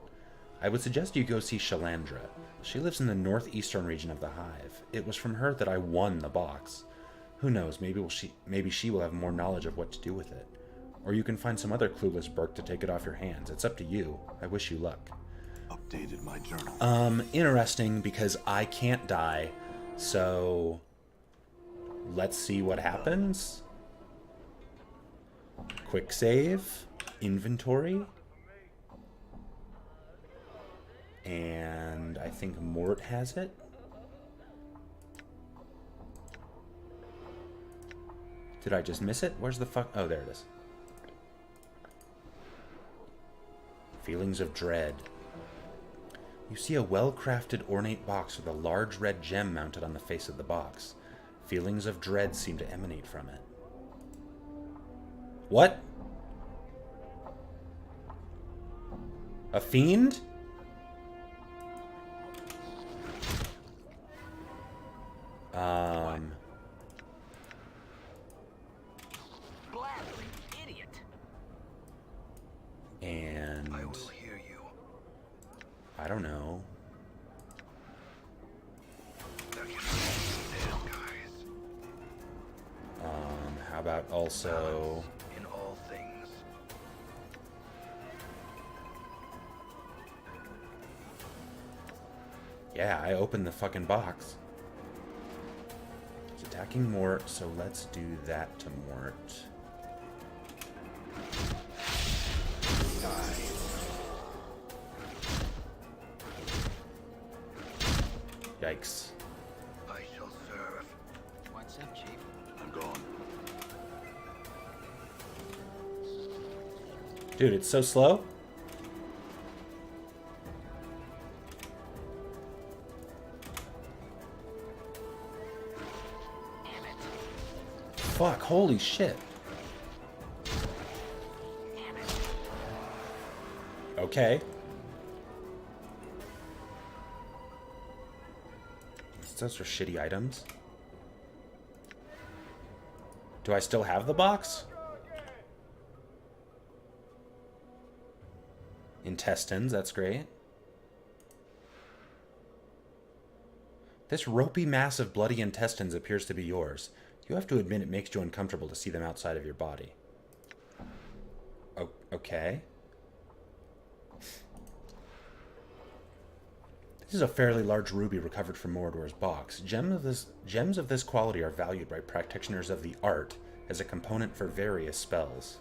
I would suggest you go see Shalandra. She lives in the northeastern region of the hive. It was from her that I won the box. Who knows, maybe she will have more knowledge of what to do with it. Or you can find some other clueless Burke to take it off your hands. It's up to you. I wish you luck. Updated my journal. Interesting, because I can't die. So, let's see what happens. Quick save. Inventory. And I think Mort has it. Did I just miss it? Where's the fuck? Oh, there it is. Feelings of dread. You see a well-crafted, ornate box with a large red gem mounted on the face of the box. Feelings of dread seem to emanate from it. What? A fiend? Gladly, idiot. And I will hear you. I don't know. Damn guys. How about also In all things. yeah, I opened the fucking box. It's attacking Mort, so let's do that to Mort. Yikes. I shall serve. What's up, Chief? I'm gone. Dude, it's so slow. Damn it. Fuck, holy shit. Damn it. Okay. Those are shitty items. Do I still have the box? Intestines, that's great. This ropey mass of bloody intestines appears to be yours. You have to admit it makes you uncomfortable to see them outside of your body. Okay. This is a fairly large ruby recovered from Morador's box. Gems of this quality are valued by practitioners of the art as a component for various spells.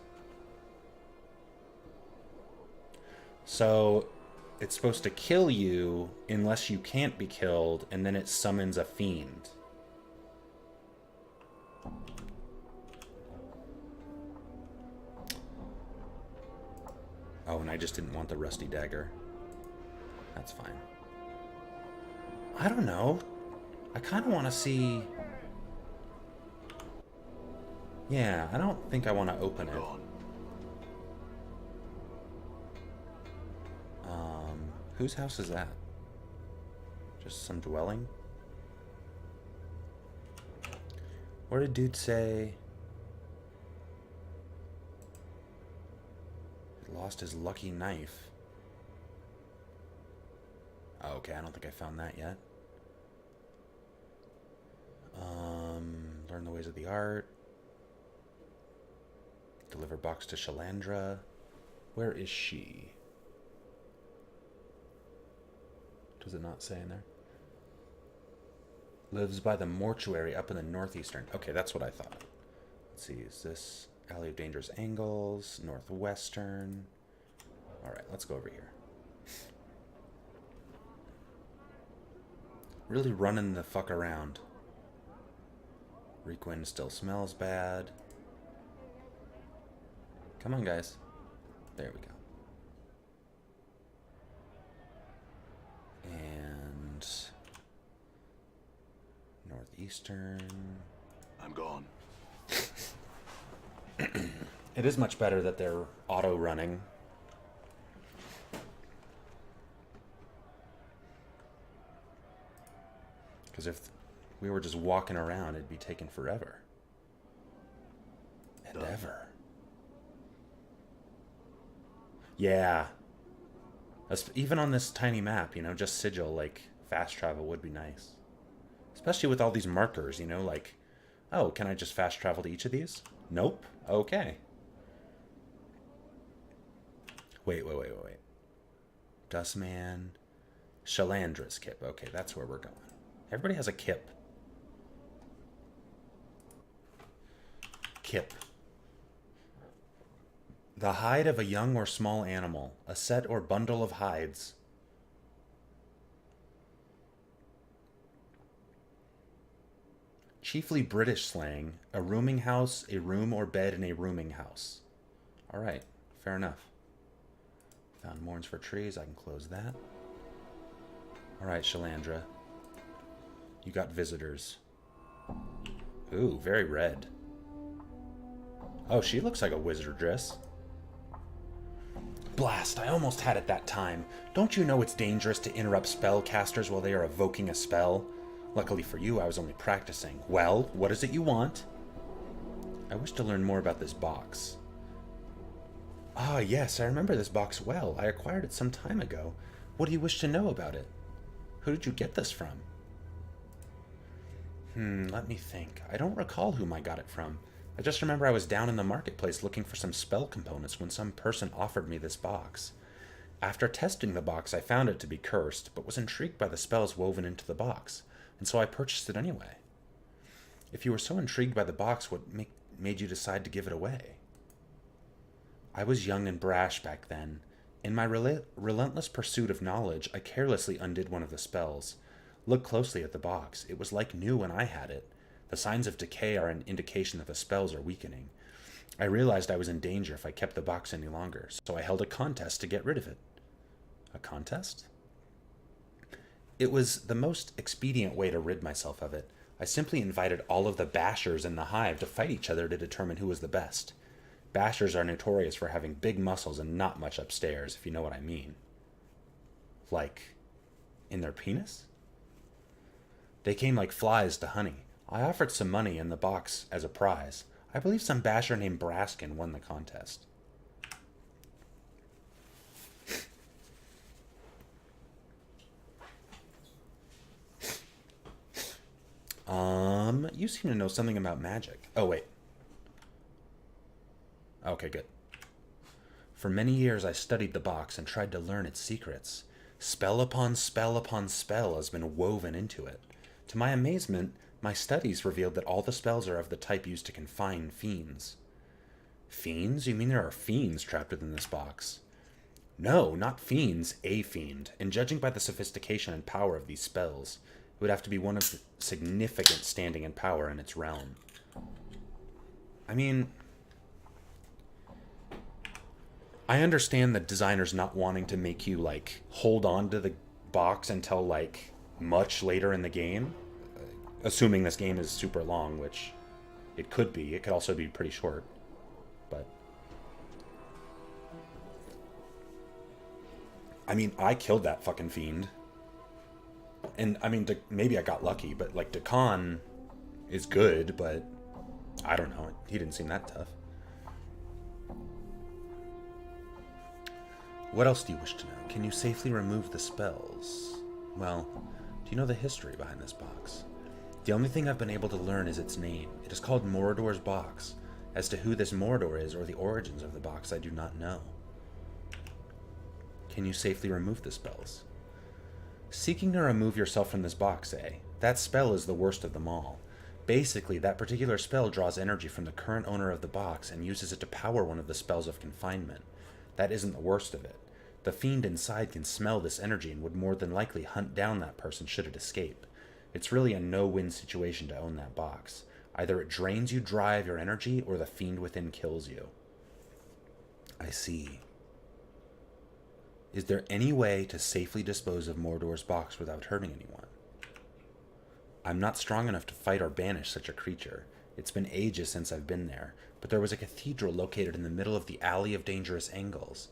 So, it's supposed to kill you unless you can't be killed, and then it summons a fiend. Oh, and I just didn't want the rusty dagger. That's fine. I don't know. I kind of want to see... Yeah, I don't think I want to open it. Gone. Whose house is that? Just some dwelling? What did dude say? He lost his lucky knife. Oh, okay, I don't think I found that yet. Learn the ways of the art. Deliver box to Shalandra. Where is she? Does it not say in there? Lives by the mortuary up in the northeastern. Okay, that's what I thought. Let's see, is this Alley of Dangerous Angles, northwestern? Alright, let's go over here. Really running the fuck around. Requin still smells bad. Come on, guys. There we go. And northeastern. I'm gone. It is much better that they're auto running. Because if we were just walking around, it'd be taking forever. And Done. ever. Yeah. Even on this tiny map, you know, just sigil, like, fast travel would be nice. Especially with all these markers, you know, like, oh, can I just fast travel to each of these? Nope. Okay. Wait. Dustman. Shalandra's kip. Okay, that's where we're going. Everybody has a kip. Kip. The hide of a young or small animal. A set or bundle of hides. Chiefly British slang. A rooming house, a room or bed in a rooming house. Alright, fair enough. Found mourns for trees. I can close that. Alright, Shalandra. You got visitors. Ooh, very red. Oh, she looks like a wizardress. Blast, I almost had it that time. Don't you know it's dangerous to interrupt spellcasters while they are evoking a spell? Luckily for you, I was only practicing. Well, what is it you want? I wish to learn more about this box. Ah, yes, I remember this box well. I acquired it some time ago. What do you wish to know about it? Who did you get this from? Let me think. I don't recall whom I got it from. I just remember I was down in the marketplace looking for some spell components when some person offered me this box. After testing the box, I found it to be cursed, but was intrigued by the spells woven into the box, and so I purchased it anyway. If you were so intrigued by the box, what made you decide to give it away? I was young and brash back then. In my relentless pursuit of knowledge, I carelessly undid one of the spells. Look closely at the box. It was like new when I had it. The signs of decay are an indication that the spells are weakening. I realized I was in danger if I kept the box any longer, so I held a contest to get rid of it. A contest? It was the most expedient way to rid myself of it. I simply invited all of the bashers in the hive to fight each other to determine who was the best. Bashers are notorious for having big muscles and not much upstairs, if you know what I mean. Like, in their penis? They came like flies to honey. I offered some money in the box as a prize. I believe some basher named Braskin won the contest. You seem to know something about magic. Oh, wait. Okay, good. For many years I studied the box and tried to learn its secrets. Spell upon spell upon spell has been woven into it. To my amazement, my studies revealed that all the spells are of the type used to confine fiends. Fiends? You mean there are fiends trapped within this box? No, not fiends, a fiend. And judging by the sophistication and power of these spells, it would have to be one of significant standing and power in its realm. I mean, I understand the designers not wanting to make you, like, hold on to the box until, like, much later in the game. Assuming this game is super long, which it could be. It could also be pretty short. But I mean, I killed that fucking fiend. And, I mean, maybe I got lucky, but, like, Dakan is good, but I don't know. He didn't seem that tough. What else do you wish to know? Can you safely remove the spells? Well, do you know the history behind this box? The only thing I've been able to learn is its name. It is called Morador's Box. As to who this Morador is or the origins of the box, I do not know. Can you safely remove the spells? Seeking to remove yourself from this box, eh? That spell is the worst of them all. Basically, that particular spell draws energy from the current owner of the box and uses it to power one of the spells of confinement. That isn't the worst of it. The fiend inside can smell this energy and would more than likely hunt down that person should it escape. It's really a no-win situation to own that box. Either it drains you dry of your energy, or the fiend within kills you. I see. Is there any way to safely dispose of Mordor's box without hurting anyone? I'm not strong enough to fight or banish such a creature. It's been ages since I've been there, but there was a cathedral located in the middle of the Alley of Dangerous Angles.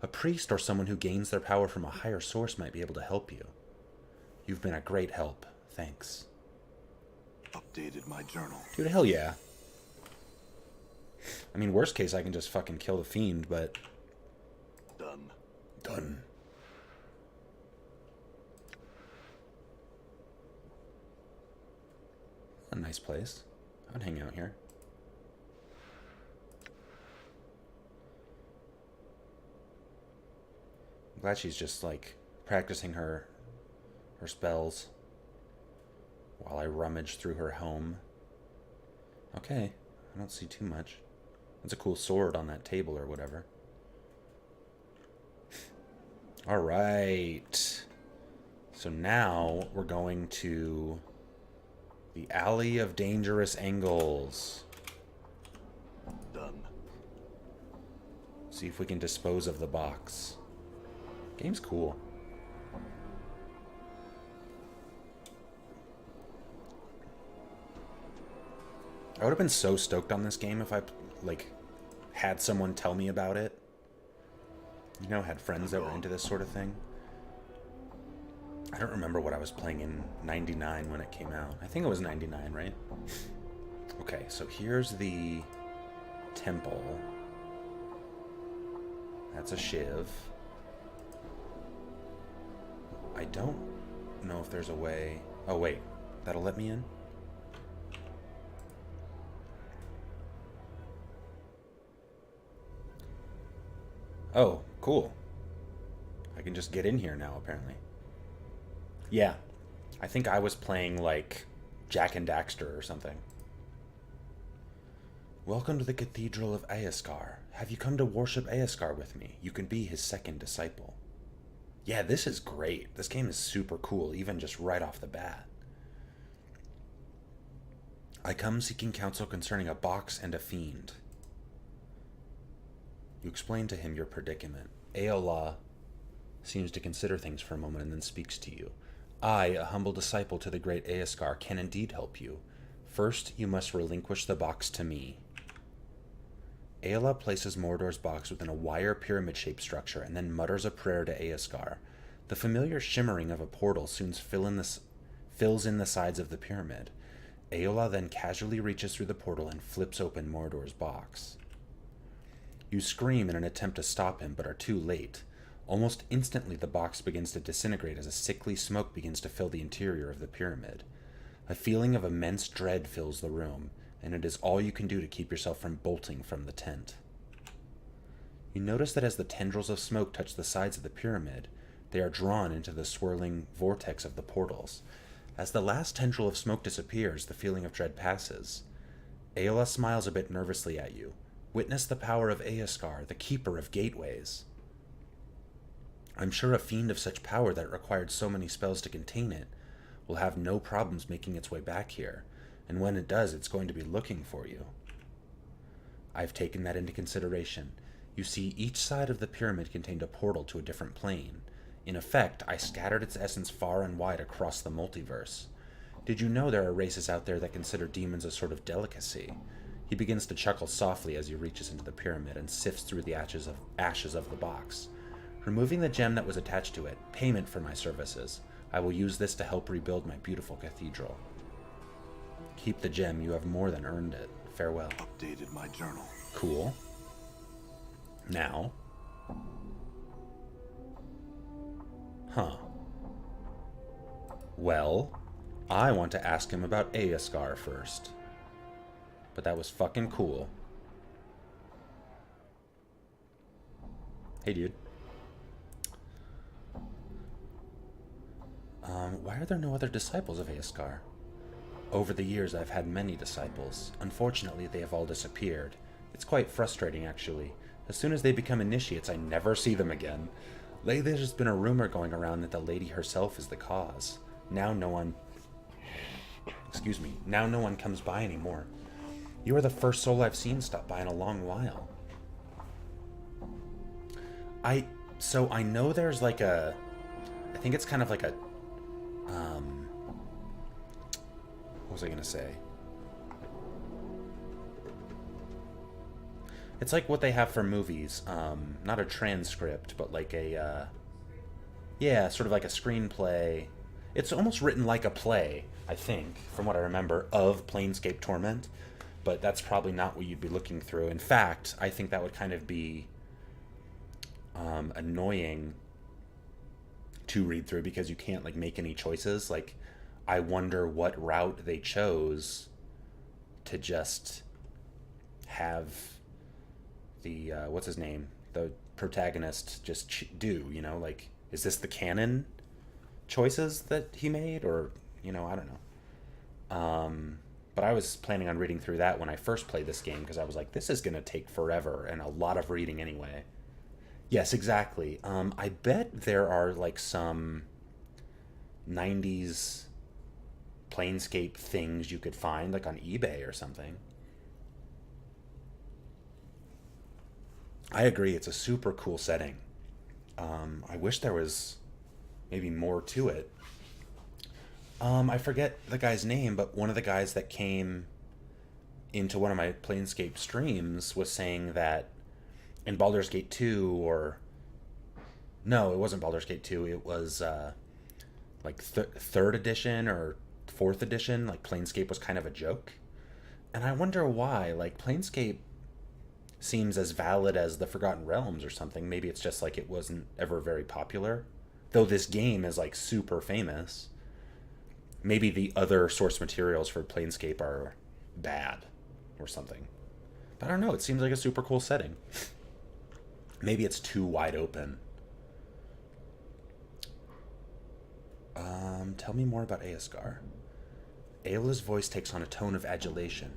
A priest or someone who gains their power from a higher source might be able to help you. You've been a great help. Thanks. Updated my journal. Dude, hell yeah. I mean, worst case, I can just fucking kill the fiend, but... Done. Done. A nice place. I'd hang out here. I'm glad she's just, like, practicing her spells while I rummage through her home. Okay, I don't see too much. That's a cool sword on that table or whatever. Alright. So now we're going to the Alley of Dangerous Angles. Done. See if we can dispose of the box. Game's cool. I would have been so stoked on this game if I, like, had someone tell me about it. You know, had friends that were into this sort of thing. I don't remember what I was playing in 99 when it came out. I think it was 99, right? Okay, so here's the temple. That's a shiv. I don't know if there's a way... Oh, wait. That'll let me in? Oh, cool. I can just get in here now, apparently. Yeah. I think I was playing, like, Jak and Daxter or something. Welcome to the Cathedral of Eoskar. Have you come to worship Eoskar with me? You can be his second disciple. Yeah, this is great. This game is super cool, even just right off the bat. I come seeking counsel concerning a box and a fiend. You explain to him your predicament. Aola seems to consider things for a moment and then speaks to you. I, a humble disciple to the great Eoskar, can indeed help you. First, you must relinquish the box to me. Aola places Mordor's box within a wire pyramid-shaped structure and then mutters a prayer to Eoskar. The familiar shimmering of a portal soon fills in the sides of the pyramid. Aola then casually reaches through the portal and flips open Mordor's box. You scream in an attempt to stop him, but are too late. Almost instantly, the box begins to disintegrate as a sickly smoke begins to fill the interior of the pyramid. A feeling of immense dread fills the room, and it is all you can do to keep yourself from bolting from the tent. You notice that as the tendrils of smoke touch the sides of the pyramid, they are drawn into the swirling vortex of the portals. As the last tendril of smoke disappears, the feeling of dread passes. Aola smiles a bit nervously at you. Witness the power of Eoskar, the keeper of gateways. I'm sure a fiend of such power that required so many spells to contain it will have no problems making its way back here, and when it does, it's going to be looking for you. I've taken that into consideration. You see, each side of the pyramid contained a portal to a different plane. In effect, I scattered its essence far and wide across the multiverse. Did you know there are races out there that consider demons a sort of delicacy? He begins to chuckle softly as he reaches into the pyramid and sifts through the ashes of the box. Removing the gem that was attached to it, payment for my services. I will use this to help rebuild my beautiful cathedral. Keep the gem, you have more than earned it. Farewell. Updated my journal. Cool. Now. Huh. Well, I want to ask him about Eoskar first. But that was fucking cool. Hey, dude. Why are there no other disciples of Aeskar? Over the years, I've had many disciples. Unfortunately, they have all disappeared. It's quite frustrating, actually. As soon as they become initiates, I never see them again. Lately, there's been a rumor going around that the lady herself is the cause. Now no one... Now no one comes by anymore. You are the first soul I've seen stop by in a long while. So I know there's like a... I think it's kind of like a... what was I going to say? It's like what they have for movies. Not a transcript, but like a... yeah, sort of like a screenplay. It's almost written like a play, I think, from what I remember, of Planescape Torment. But that's probably not what you'd be looking through. In fact, I think that would kind of be annoying to read through because you can't like make any choices. Like, I wonder what route they chose to just have the what's his name, the protagonist, just do. You know, like, is this the canon choices that he made, or I don't know. But I was planning on reading through that when I first played this game because I was like, this is gonna take forever and a lot of reading anyway. Yes, exactly. I bet there are like some 90s Planescape things you could find like on eBay or something. I agree, it's a super cool setting. I wish there was maybe more to it. I forget the guy's name, but one of the guys that came into one of my Planescape streams was saying that in Baldur's Gate 2, or... No, it wasn't Baldur's Gate 2, it was like 3rd edition or 4th edition, like Planescape was kind of a joke. And I wonder why. Like, Planescape seems as valid as the Forgotten Realms or something. Maybe it's just like it wasn't ever very popular. Though this game is like super famous. Maybe the other source materials for Planescape are bad or something. But I don't know, it seems like a super cool setting. Maybe it's too wide open. Tell me more about Aeskar. Ayla's voice takes on a tone of adulation.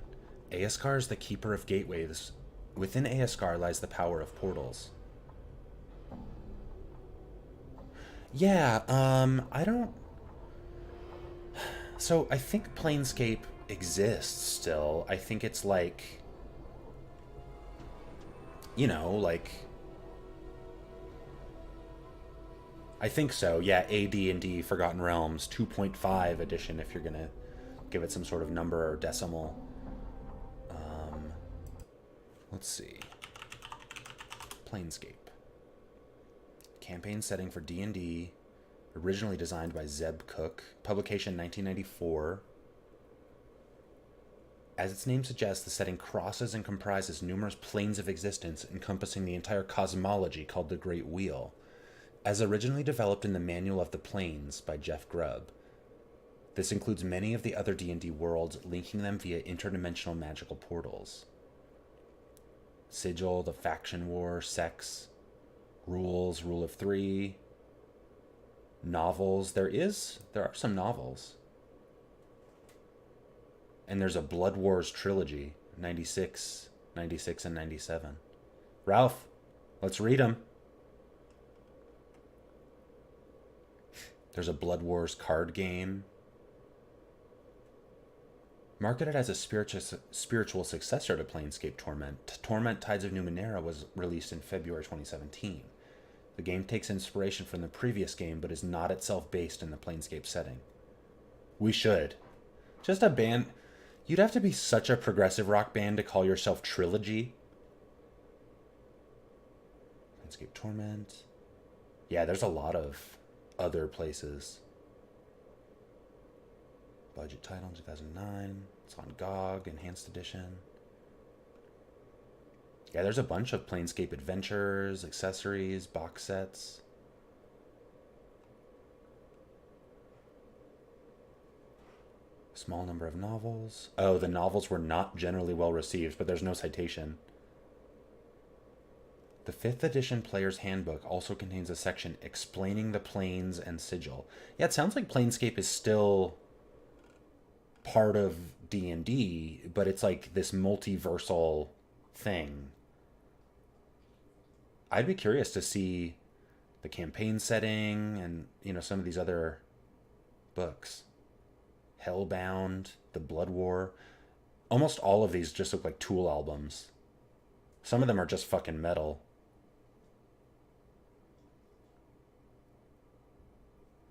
Aeskar is the keeper of gateways. Within Aeskar lies the power of portals. Yeah, I don't... So, I think Planescape exists still. I think it's like... like... I think so, yeah, AD&D Forgotten Realms 2.5 edition, if you're gonna give it some sort of number or decimal. Let's see. Planescape. Campaign setting for D&D, originally designed by Zeb Cook, publication 1994. As its name suggests, the setting crosses and comprises numerous planes of existence encompassing the entire cosmology called the Great Wheel. As originally developed in the Manual of the Planes by Jeff Grubb, this includes many of the other D&D worlds, linking them via interdimensional magical portals. Sigil, the Faction War, Sex, Rules, Rule of Three, novels. There are some novels. And there's a Blood Wars trilogy, 96, 96, and 97. Ralph, let's read them. There's a Blood Wars card game. Marketed as a spiritual successor to Planescape Torment, Torment Tides of Numenera was released in February 2017. The game takes inspiration from the previous game, but is not itself based in the Planescape setting. We should. Just a band... You'd have to be such a progressive rock band to call yourself Trilogy. Planescape Torment. Yeah, there's a lot of other places. Budget title in 2009. It's on GOG, Enhanced Edition. Yeah, there's a bunch of Planescape adventures, accessories, box sets. Small number of novels. Oh, the novels were not generally well received, but there's no citation. The 5th edition player's handbook also contains a section explaining the planes and sigil. Yeah, it sounds like Planescape is still part of D&D, but it's like this multiversal thing. I'd be curious to see the campaign setting and, you know, some of these other books. Hellbound, The Blood War. Almost all of these just look like Tool albums. Some of them are just fucking metal.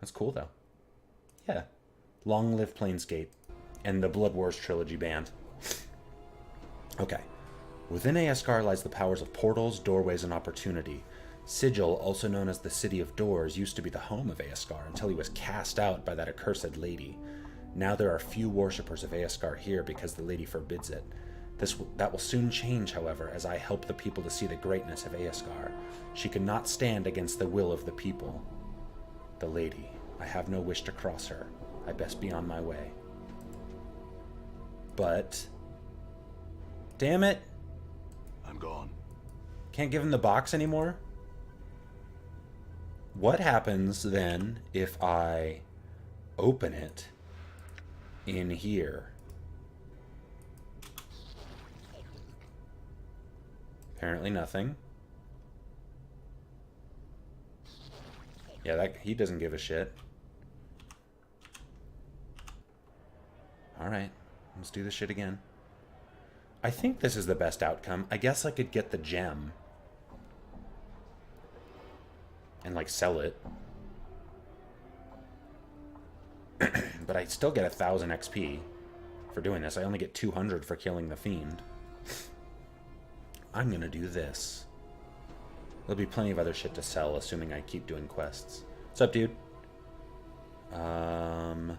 That's cool, though. Yeah. Long live Planescape and the Blood Wars trilogy band. Okay. Within Aeskar lies the powers of portals, doorways, and opportunity. Sigil, also known as the City of Doors, used to be the home of Aeskar until he was cast out by that accursed lady. Now there are few worshippers of Aeskar here because the lady forbids it. That will soon change, however, as I help the people to see the greatness of Aeskar. She cannot stand against the will of the people. The lady. I have no wish to cross her. I best be on my way. But... damn it! I'm gone. Can't give him the box anymore? What happens then if I open it in here? Apparently nothing. Yeah, he doesn't give a shit. Alright, let's do this shit again. I think this is the best outcome. I guess I could get the gem. And, like, sell it. But I still get 1,000 XP for doing this. I only get 200 for killing the fiend. I'm gonna do this. There'll be plenty of other shit to sell, assuming I keep doing quests. What's up, dude? Come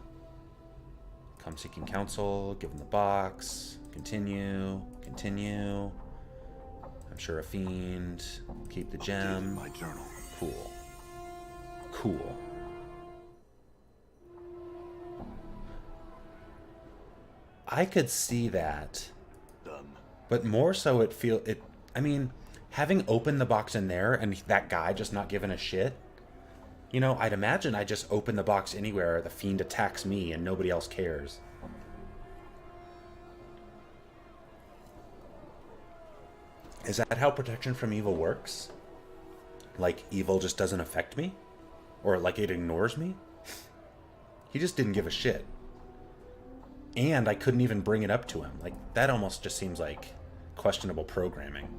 seeking counsel, give him the box, continue. I'm sure a fiend, keep the gem. My journal. Cool. I could see that. Done. But more so I mean, having opened the box in there and that guy just not giving a shit, you know, I'd imagine I just open the box anywhere, the fiend attacks me and nobody else cares. Is that how protection from evil works? Like, evil just doesn't affect me? Or, like, it ignores me? He just didn't give a shit. And I couldn't even bring it up to him. Like, that almost just seems like questionable programming.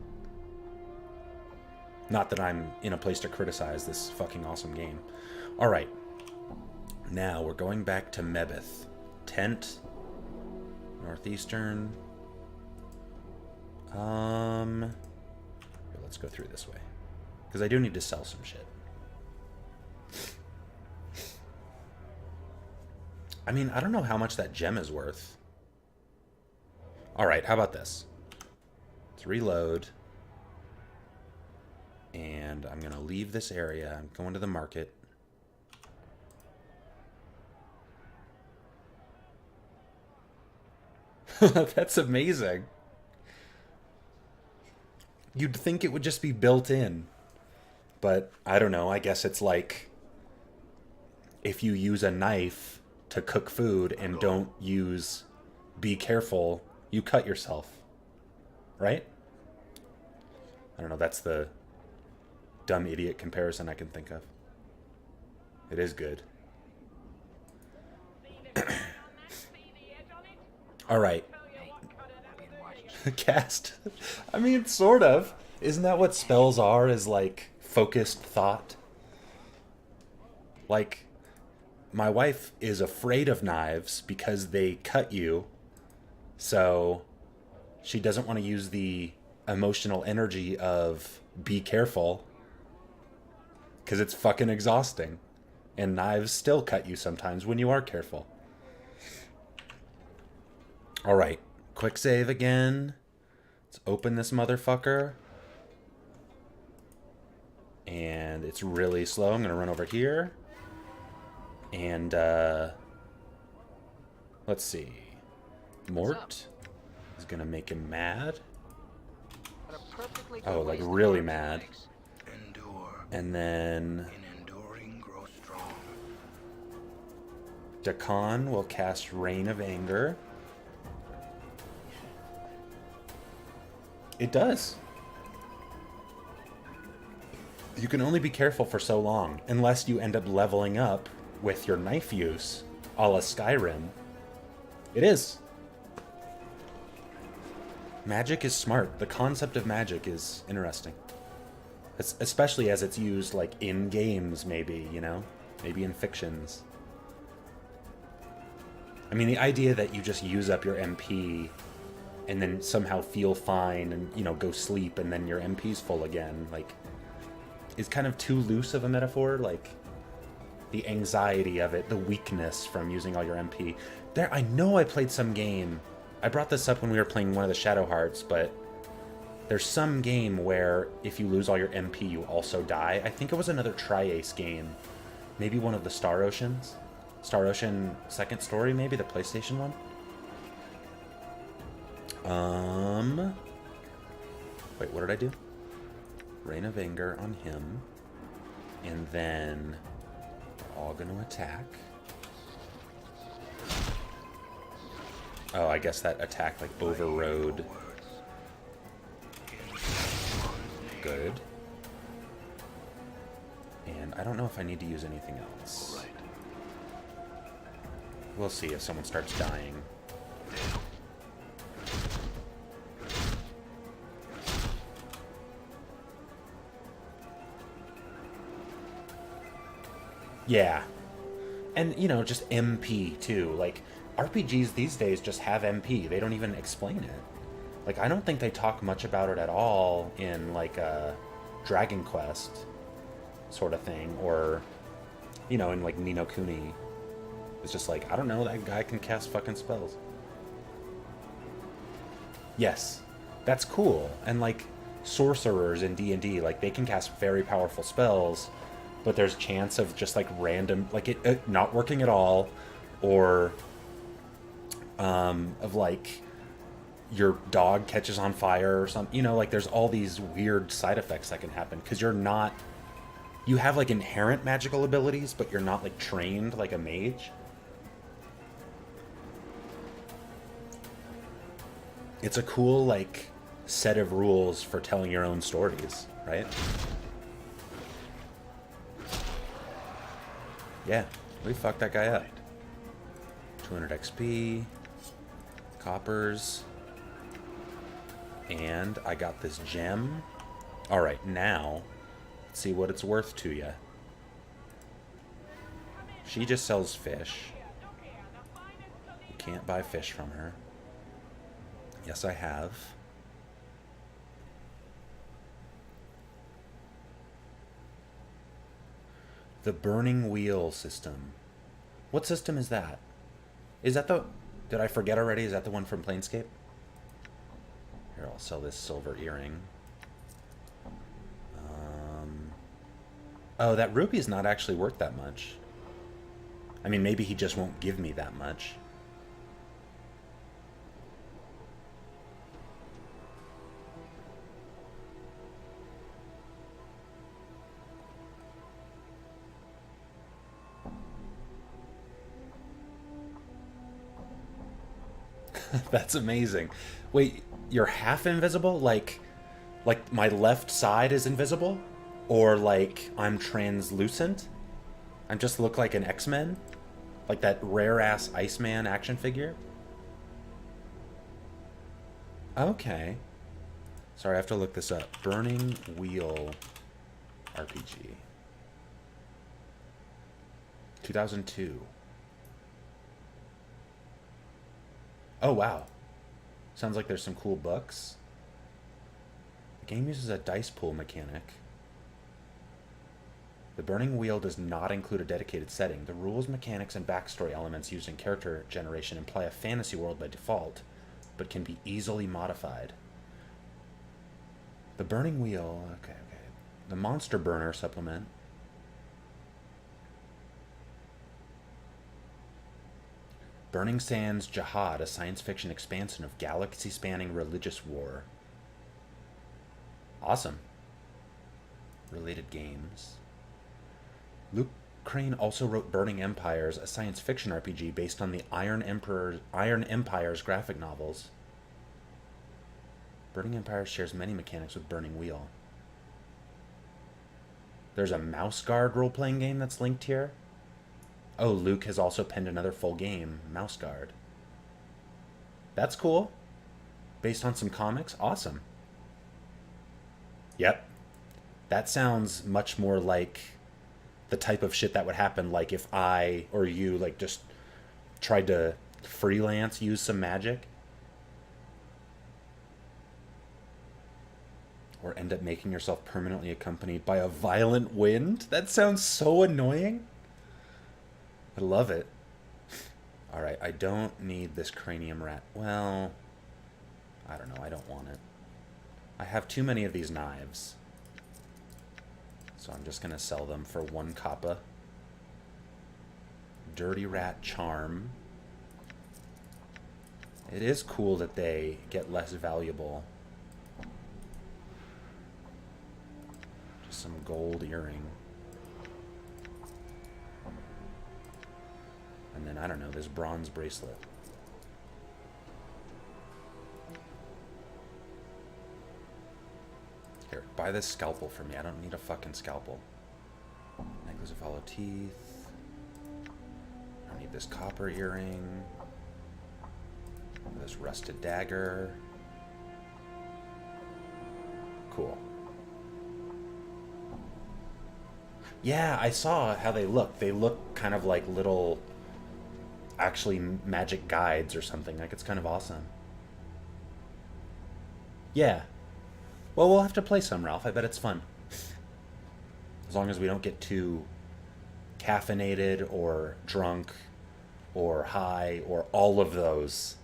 Not that I'm in a place to criticize this fucking awesome game. Alright. Now, we're going back to Mebeth. Tent. Northeastern. Let's go through this way. Because I do need to sell some shit. I mean, I don't know how much that gem is worth. Alright, how about this? Let's reload. And I'm going to leave this area. I'm going to the market. That's amazing. You'd think it would just be built in. But, I don't know, I guess it's like if you use a knife to cook food and don't use be careful, you cut yourself. Right? I don't know, that's the dumb idiot comparison I can think of. It is good. Alright. Cast. I mean, sort of. Isn't that what spells are, is like focused thought? Like, my wife is afraid of knives because they cut you, so she doesn't want to use the emotional energy of be careful because it's fucking exhausting. And knives still cut you sometimes when you are careful. Alright, quick save again. Let's open this motherfucker. And it's really slow. I'm going to run over here. And, let's see. Mort is going to make him mad. perfectly Oh, good like ways to really guard your mad. legs. Endure. And then In enduring, grow strong. Dakan will cast Rain of Anger. It does. You can only be careful for so long, unless you end up leveling up with your knife use, a la Skyrim. It is. Magic is smart. The concept of magic is interesting. Especially as it's used, like, in games, maybe, you know? Maybe in fictions. I mean, the idea that you just use up your MP and then somehow feel fine and, you know, go sleep and then your MP's full again, like, is kind of too loose of a metaphor. Like, the anxiety of it, the weakness from using all your MP. There, I know I played some game. I brought this up when we were playing one of the Shadow Hearts, but there's some game where if you lose all your MP, you also die. I think it was another Tri-Ace game. Maybe one of the Star Oceans. Star Ocean Second Story, maybe, the PlayStation one. Wait, what did I do? Rain of Anger on him. And then we're all gonna attack. Oh, I guess that attack, like, overrode. Good. And I don't know if I need to use anything else. Right. We'll see if someone starts dying. Yeah. And, you know, just MP, too. Like, RPGs these days just have MP. They don't even explain it. Like, I don't think they talk much about it at all in, like, a Dragon Quest sort of thing. Or, you know, in, like, Ni no Kuni. It's just like, I don't know, that guy can cast fucking spells. Yes. That's cool. And, like, sorcerers in D&D, like, they can cast very powerful spells, but there's chance of just, like, random, like, it not working at all, or of, like, your dog catches on fire or something. You know, like, there's all these weird side effects that can happen because you're not, you have, like, inherent magical abilities, but you're not, like, trained like a mage. It's a cool, like, set of rules for telling your own stories, right? Yeah, we fucked that guy up. 200 XP, coppers, and I got this gem. All right, now, let's see what it's worth to you. She just sells fish. You can't buy fish from her. Yes, I have. The Burning Wheel system. What system is that? Is that the... Did I forget already? Is that the one from Planescape? Here, I'll sell this silver earring. Oh, that ruby's not actually worth that much. I mean, maybe he just won't give me that much. That's amazing. Wait, you're half invisible? Like my left side is invisible? Or like I'm translucent? I just look like an X-Men? Like that rare-ass Iceman action figure? Okay. Sorry, I have to look this up. Burning Wheel RPG. 2002. Oh, wow. Sounds like there's some cool books. The game uses a dice pool mechanic. The Burning Wheel does not include a dedicated setting. The rules, mechanics, and backstory elements used in character generation imply a fantasy world by default, but can be easily modified. The Burning Wheel... Okay. The Monster Burner supplement. Burning Sands Jihad, a science fiction expansion of galaxy-spanning religious war. Awesome. Related games. Luke Crane also wrote Burning Empires, a science fiction RPG based on the Iron Empire's graphic novels. Burning Empire shares many mechanics with Burning Wheel. There's a Mouse Guard role-playing game that's linked here. Oh, Luke has also penned another full game, Mouse Guard. That's cool. Based on some comics? Awesome. Yep. That sounds much more like the type of shit that would happen, like if I or you like just tried to freelance use some magic. Or end up making yourself permanently accompanied by a violent wind? That sounds so annoying. I love it. Alright, I don't need this cranium rat. Well, I don't know, I don't want it. I have too many of these knives. So I'm just going to sell them for 1 kappa. Dirty Rat Charm. It is cool that they get less valuable. Just some gold earring. And then, I don't know, this bronze bracelet. Here, buy this scalpel for me. I don't need a fucking scalpel. Necklace of hollow teeth. I don't need this copper earring. This rusted dagger. Cool. Yeah, I saw how they look. They look kind of like little, actually magic guides or something. Like, it's kind of awesome. Yeah. Well, we'll have to play some, Ralph. I bet it's fun. As long as we don't get too caffeinated or drunk or high or all of those.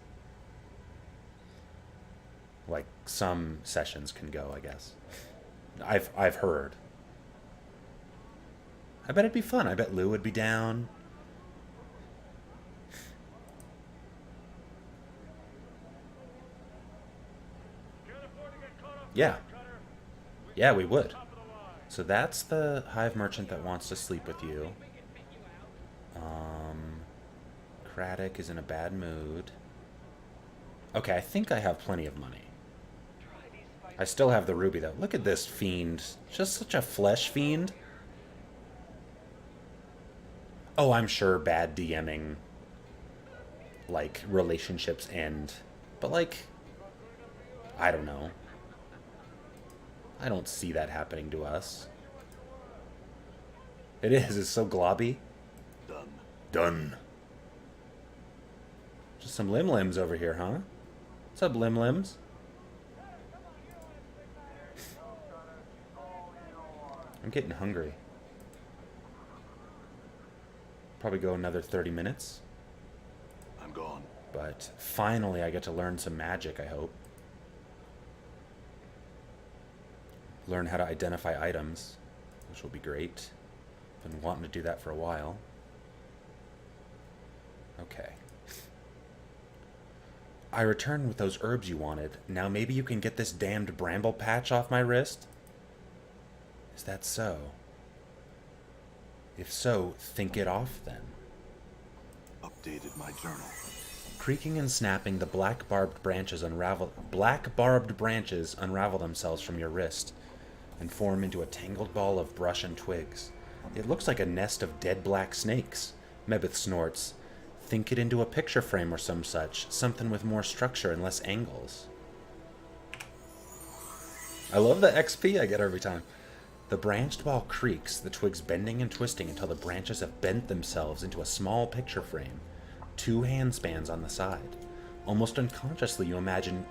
Like some sessions can go, I guess. I've heard. I bet it'd be fun. I bet Lou would be down. Yeah. Yeah, we would. So that's the hive merchant that wants to sleep with you. Craddock is in a bad mood. Okay, I think I have plenty of money. I still have the ruby, though. Look at this fiend. Just such a flesh fiend. Oh, I'm sure bad DMing, like, relationships end. But, like, I don't know. I don't see that happening to us. It is. It's so globby. Done. Done. Just some lim-lims over here, huh? What's up, lim-lims? I'm getting hungry. Probably go another 30 minutes. I'm gone. But finally I get to learn some magic, I hope. Learn how to identify items, which will be great. Been wanting to do that for a while. Okay. I returned with those herbs you wanted. Now maybe you can get this damned bramble patch off my wrist? Is that so? If so, think it off then. Updated my journal. Creaking and snapping, the black barbed branches unravel themselves from your wrist and form into a tangled ball of brush and twigs. It looks like a nest of dead black snakes. Mebeth snorts. Think it into a picture frame or some such, something with more structure and less angles. I love the XP I get every time. The branched ball creaks, the twigs bending and twisting until the branches have bent themselves into a small picture frame. 2 handspans on the side. Almost unconsciously you imagine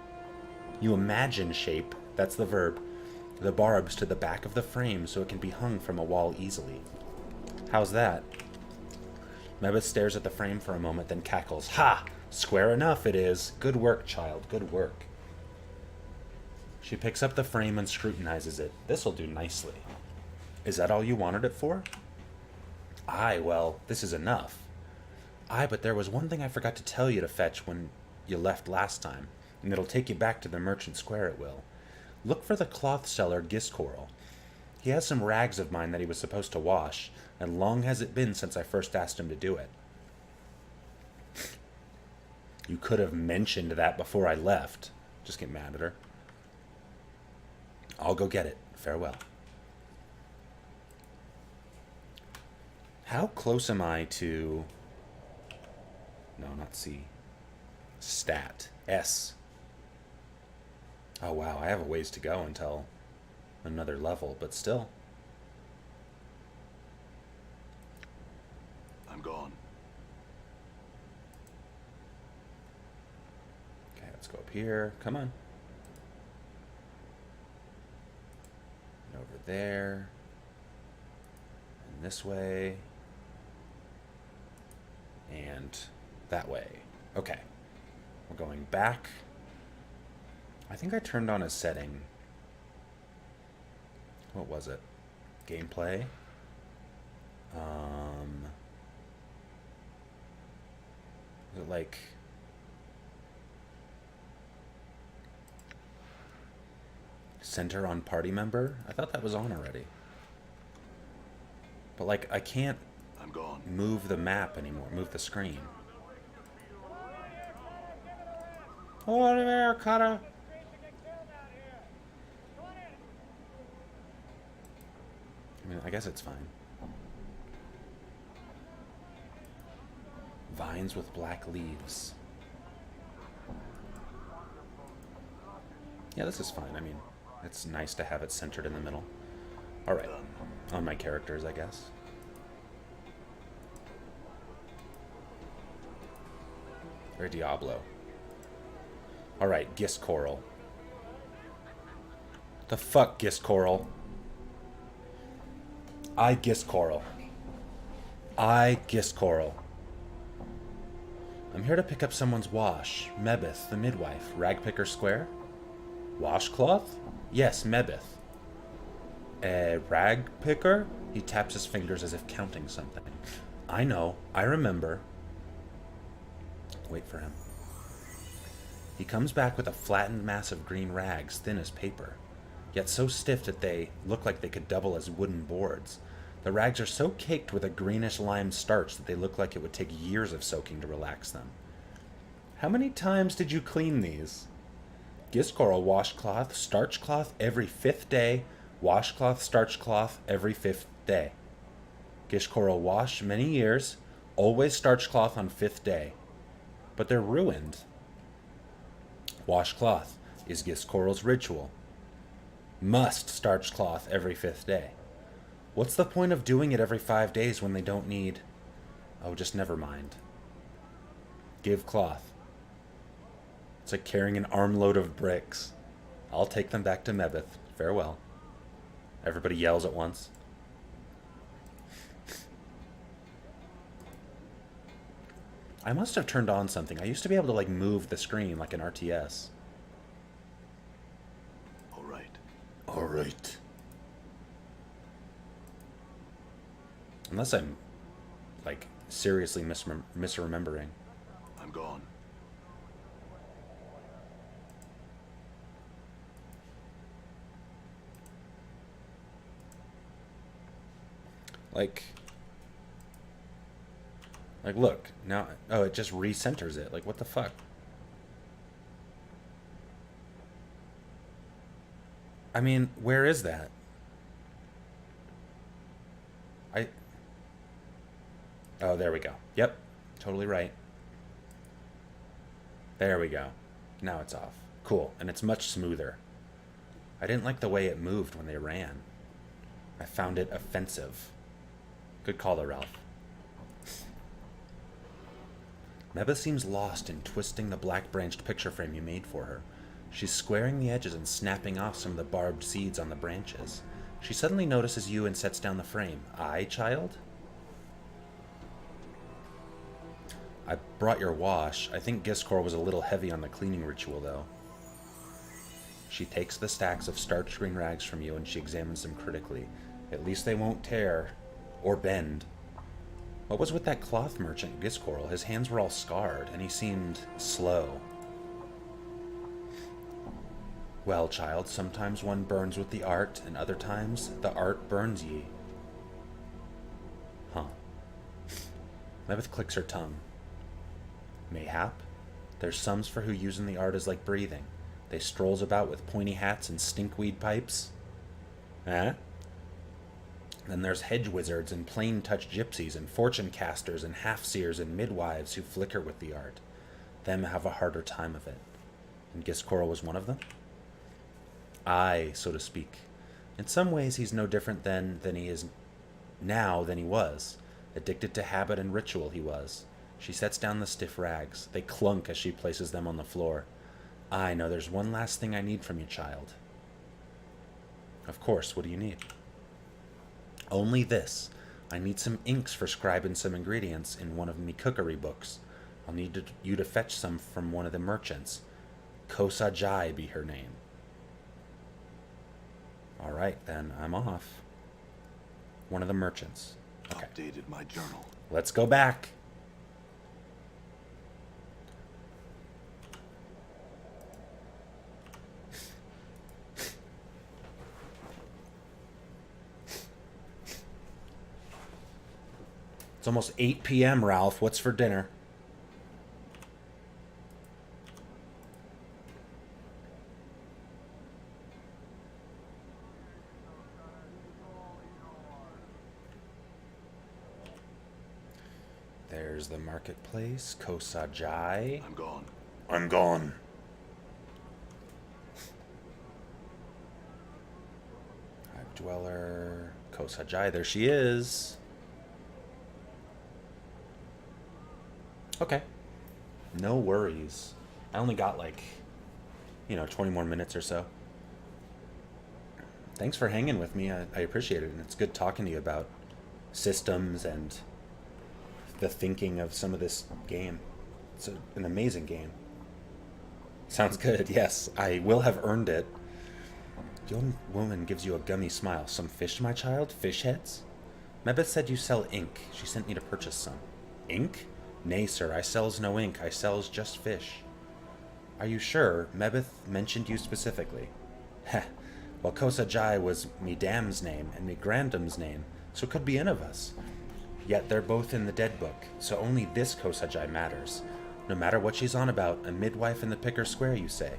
shape, that's the verb, the barbs to the back of the frame so it can be hung from a wall easily. How's that? Mebeth stares at the frame for a moment, then cackles. Ha! Square enough it is. Good work, child, good work. She picks up the frame and scrutinizes it. This'll do nicely. Is that all you wanted it for? Aye, well, this is enough. Aye, but there was one thing I forgot to tell you to fetch when you left last time, and it'll take you back to the Merchant Square, it will. Look for the cloth seller Giscoral. He has some rags of mine that he was supposed to wash, and long has it been since I first asked him to do it. You could have mentioned that before I left. Just get mad at her. I'll go get it. Farewell. How close am I to... No, not C. Stat. S. Oh, wow. I have a ways to go until another level, but still. I'm gone. Okay, let's go up here. Come on. And over there. And this way. And that way. Okay. We're going back. I think I turned on a setting. What was it? Gameplay? Is it like... Center on party member? I thought that was on already. But like, I can't I'm gone. move the map anymore, move the screen. Oh, there, Cutter. I mean, I guess it's fine. Vines with black leaves. Yeah, this is fine. I mean, it's nice to have it centered in the middle. Alright. On my characters, I guess. Or Diablo. Alright, Giscoral. The fuck, Giscoral? I Giscoral. I'm here to pick up someone's wash. Mebeth, the midwife. Ragpicker Square? Washcloth? Yes, Mebeth. Ragpicker? He taps his fingers as if counting something. I know. I remember. Wait for him. He comes back with a flattened mass of green rags, thin as paper, yet so stiff that they look like they could double as wooden boards. The rags are so caked with a greenish lime starch that they look like it would take years of soaking to relax them. How many times did you clean these? Giscoral washcloth, starch cloth every 5th day, washcloth, starch cloth every 5th day. Giscoral wash many years, always starch cloth on 5th day. But they're ruined. Washcloth is Giscoral's ritual. Must starch cloth every 5th day. What's the point of doing it every 5 days when they don't need... Oh, just never mind. Give cloth. It's like carrying an armload of bricks. I'll take them back to Mebeth. Farewell. Everybody yells at once. I must have turned on something. I used to be able to like move the screen like an RTS. All right. Unless I'm like seriously misremembering. I'm gone. Like, look, now, oh, it just recenters it. Like, what the fuck? I mean, where is that? Oh, there we go. Yep, totally right. There we go. Now it's off. Cool, and it's much smoother. I didn't like the way it moved when they ran. I found it offensive. Good call there, Ralph. Meba seems lost in twisting the black-branched picture frame you made for her. She's squaring the edges and snapping off some of the barbed seeds on the branches. She suddenly notices you and sets down the frame. Aye, child? I brought your wash. I think Giscor was a little heavy on the cleaning ritual, though. She takes the stacks of starched green rags from you and she examines them critically. At least they won't tear. Or bend. What was with that cloth merchant, Giscoral? His hands were all scarred, and he seemed slow. Well, child, sometimes one burns with the art, and other times the art burns ye. Huh. Mebeth clicks her tongue. Mayhap. There's somes for who using the art is like breathing. They strolls about with pointy hats and stinkweed pipes. Eh? Then there's hedge wizards and plain touch gypsies and fortune casters and half-seers and midwives who flicker with the art. Them have a harder time of it. And Giscora was one of them? Aye, so to speak. In some ways he's no different than he is now than he was. Addicted to habit and ritual he was. She sets down the stiff rags. They clunk as she places them on the floor. I know there's one last thing I need from you, child. Of course, what do you need? Only this. I need some inks for scribing some ingredients in one of me cookery books. I'll need you to fetch some from one of the merchants. Kosa Jai be her name. Alright, then I'm off. One of the merchants. Okay. Updated my journal. Let's go back. It's almost 8 p.m., Ralph. What's for dinner? There's the marketplace. Kosa Jai. I'm gone. I'm gone. Hive Dweller. Kosa Jai. There she is. Okay. No worries. I only got 20 more minutes or so. Thanks for hanging with me. I appreciate it. And it's good talking to you about systems and the thinking of some of this game. It's an amazing game. Sounds good. Yes, I will have earned it. The old woman gives you a gummy smile. Some fish, my child? Fish heads? Mebeth said you sell ink. She sent me to purchase some. Ink? Nay, sir, I sells no ink. I sells just fish. Are you sure? Mebeth mentioned you specifically. Heh. Well, Kosa Jai was me dam's name and me grandam's name, so it could be any of us. Yet they're both in the dead book, so only this Kosa Jai matters. No matter what she's on about, a midwife in the Picker Square, you say.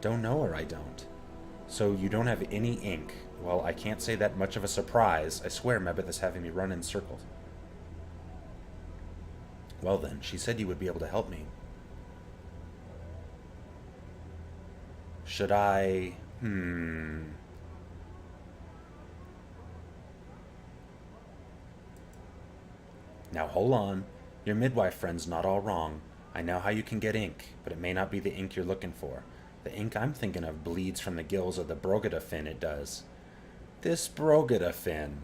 Don't know her, I don't. So you don't have any ink. Well, I can't say that much of a surprise. I swear Mebeth is having me run in circles. Well then, she said you would be able to help me. Should I... Now hold on. Your midwife friend's not all wrong. I know how you can get ink, but it may not be the ink you're looking for. The ink I'm thinking of bleeds from the gills of the Brogada fin, it does. This Brogada fin.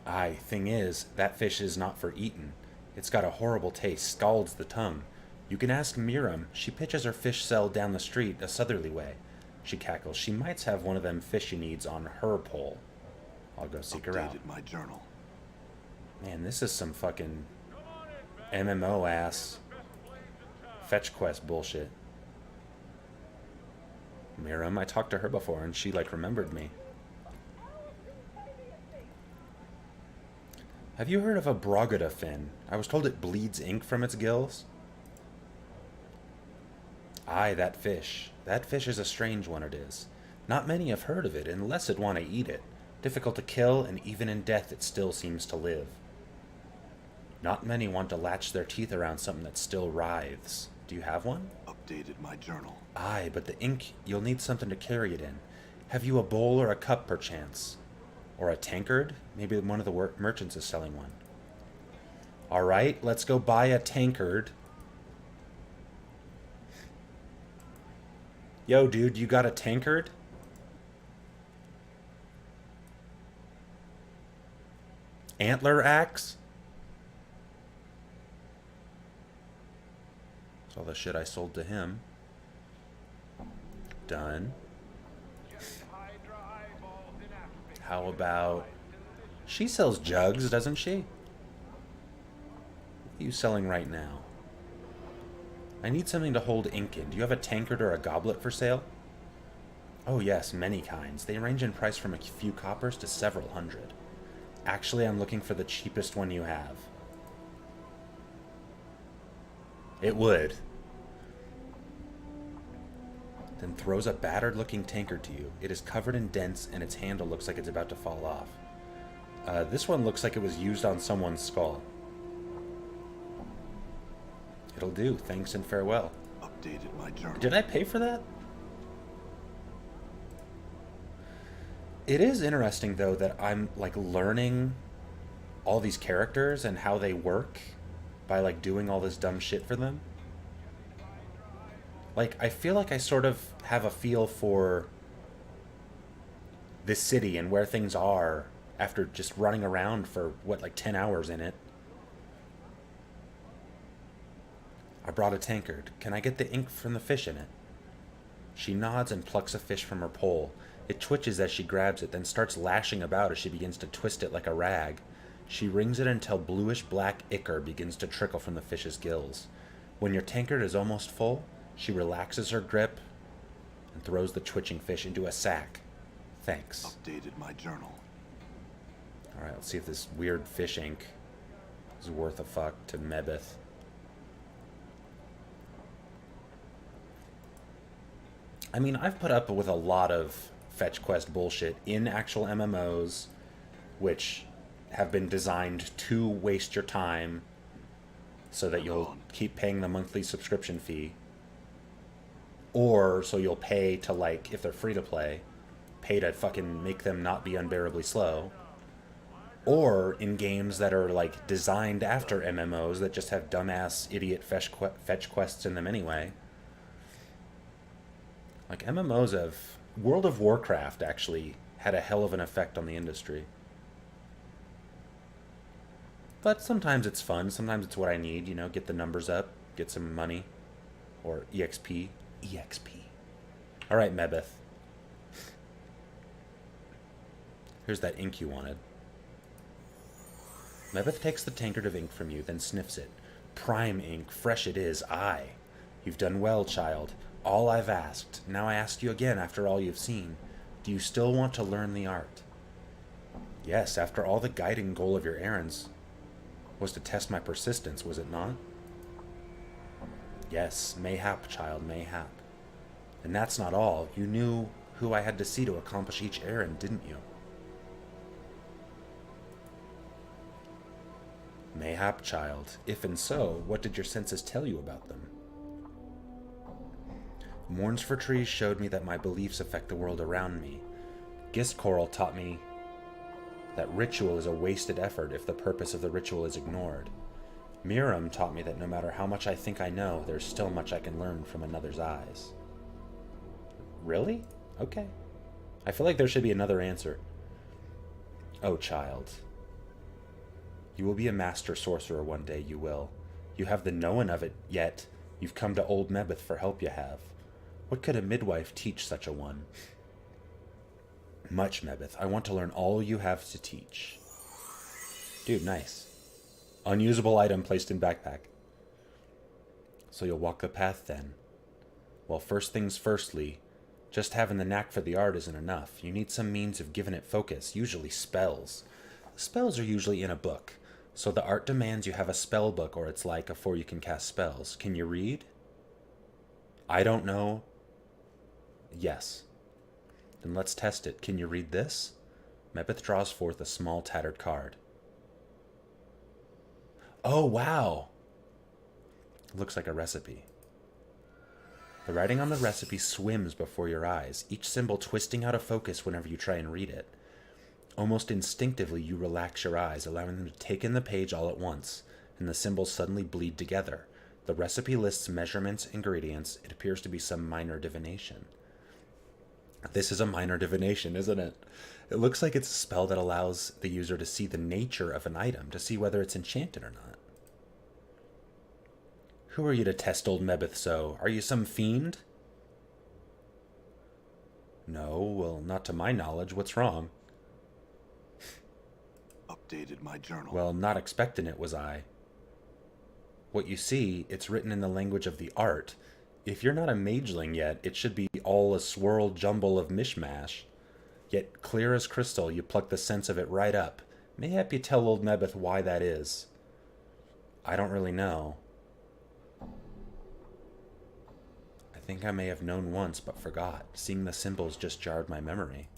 Aye, thing is, that fish is not for eatin'. It's got a horrible taste, scalds the tongue. You can ask Miriam. She pitches her fish cell down the street a southerly way. She cackles. She might have one of them fish she needs on her pole. I'll go seek her out. Updated my journal. Man, this is some fucking MMO ass fetch quest bullshit. Miriam, I talked to her before and she remembered me. Have you heard of a Brogada fin? I was told it bleeds ink from its gills. Aye, that fish. That fish is a strange one, it is. Not many have heard of it unless it want to eat it. Difficult to kill, and even in death it still seems to live. Not many want to latch their teeth around something that still writhes. Do you have one? Updated my journal. Aye, but the ink, you'll need something to carry it in. Have you a bowl or a cup, perchance? Or a tankard? Maybe one of the merchants is selling one. All right, let's go buy a tankard. Yo, dude, you got a tankard? Antler axe? That's all the shit I sold to him. Done. How about... She sells jugs, doesn't she? What are you selling right now? I need something to hold ink in. Do you have a tankard or a goblet for sale? Oh yes, many kinds. They range in price from a few coppers to several hundred. Actually, I'm looking for the cheapest one you have. It would. Then throws a battered-looking tankard to you. It is covered in dents, and its handle looks like it's about to fall off. This one looks like it was used on someone's skull. It'll do. Thanks and farewell. Updated my journal. Did I pay for that? It is interesting, though, that I'm, like, learning all these characters and how they work by, like, doing all this dumb shit for them. Like, I feel like I sort of have a feel for this city and where things are after just running around for, what, like 10 hours in it. I brought a tankard. Can I get the ink from the fish in it? She nods and plucks a fish from her pole. It twitches as she grabs it, then starts lashing about as she begins to twist it like a rag. She wrings it until bluish-black ichor begins to trickle from the fish's gills. When your tankard is almost full, she relaxes her grip and throws the twitching fish into a sack. Thanks. Updated my journal. Alright, let's see if this weird fish ink is worth a fuck to Mebeth. I mean, I've put up with a lot of fetch quest bullshit in actual MMOs, which have been designed to waste your time so that you'll keep paying the monthly subscription fee. Or so you'll pay to, like, if they're free to play, pay to fucking make them not be unbearably slow. Or in games that are, like, designed after MMOs that just have dumbass idiot fetch quests in them anyway. Like, MMOs have... World of Warcraft actually had a hell of an effect on the industry. But sometimes it's fun. Sometimes it's what I need, you know, get the numbers up, get some money. Or EXP. EXP. Alright, Mebeth. Here's that ink you wanted. Mebeth takes the tankard of ink from you, then sniffs it. Prime ink, fresh it is, aye. You've done well, child. All I've asked. Now I ask you again after all you've seen. Do you still want to learn the art? Yes, after all, the guiding goal of your errands was to test my persistence, was it not? Yes, mayhap, child, mayhap. And that's not all. You knew who I had to see to accomplish each errand, didn't you? Mayhap, child. If and so, what did your senses tell you about them? Mourns for Trees showed me that my beliefs affect the world around me. Gistcoral taught me that ritual is a wasted effort if the purpose of the ritual is ignored. Miram taught me that no matter how much I think I know, there's still much I can learn from another's eyes. Really? Okay. I feel like there should be another answer. Oh, child. You will be a master sorcerer one day, you will. You have the knowing of it, yet you've come to old Mebeth for help you have. What could a midwife teach such a one? Much, Mebeth. I want to learn all you have to teach. Dude, nice. Unusable item placed in backpack. So you'll walk the path then. Well, first things firstly, just having the knack for the art isn't enough. You need some means of giving it focus, usually spells. Spells are usually in a book, so the art demands you have a spell book or its like afore you can cast spells. Can you read? I don't know. Yes. Then let's test it. Can you read this? Mebeth draws forth a small tattered card. Oh, wow! Looks like a recipe. The writing on the recipe swims before your eyes, each symbol twisting out of focus whenever you try and read it. Almost instinctively, you relax your eyes, allowing them to take in the page all at once, and the symbols suddenly bleed together. The recipe lists measurements, ingredients. It appears to be some minor divination. This is a minor divination, isn't it? It looks like it's a spell that allows the user to see the nature of an item, to see whether it's enchanted or not. Who are you to test old Mebeth so? Are you some fiend? No, well, not to my knowledge. What's wrong? Updated my journal. Well, not expecting it, was I? What you see, it's written in the language of the art. If you're not a mageling yet, it should be all a swirled jumble of mishmash. Yet clear as crystal, you pluck the sense of it right up. Mayhap you tell old Mebeth why that is. I don't really know. I think I may have known once, but forgot. Seeing the symbols just jarred my memory.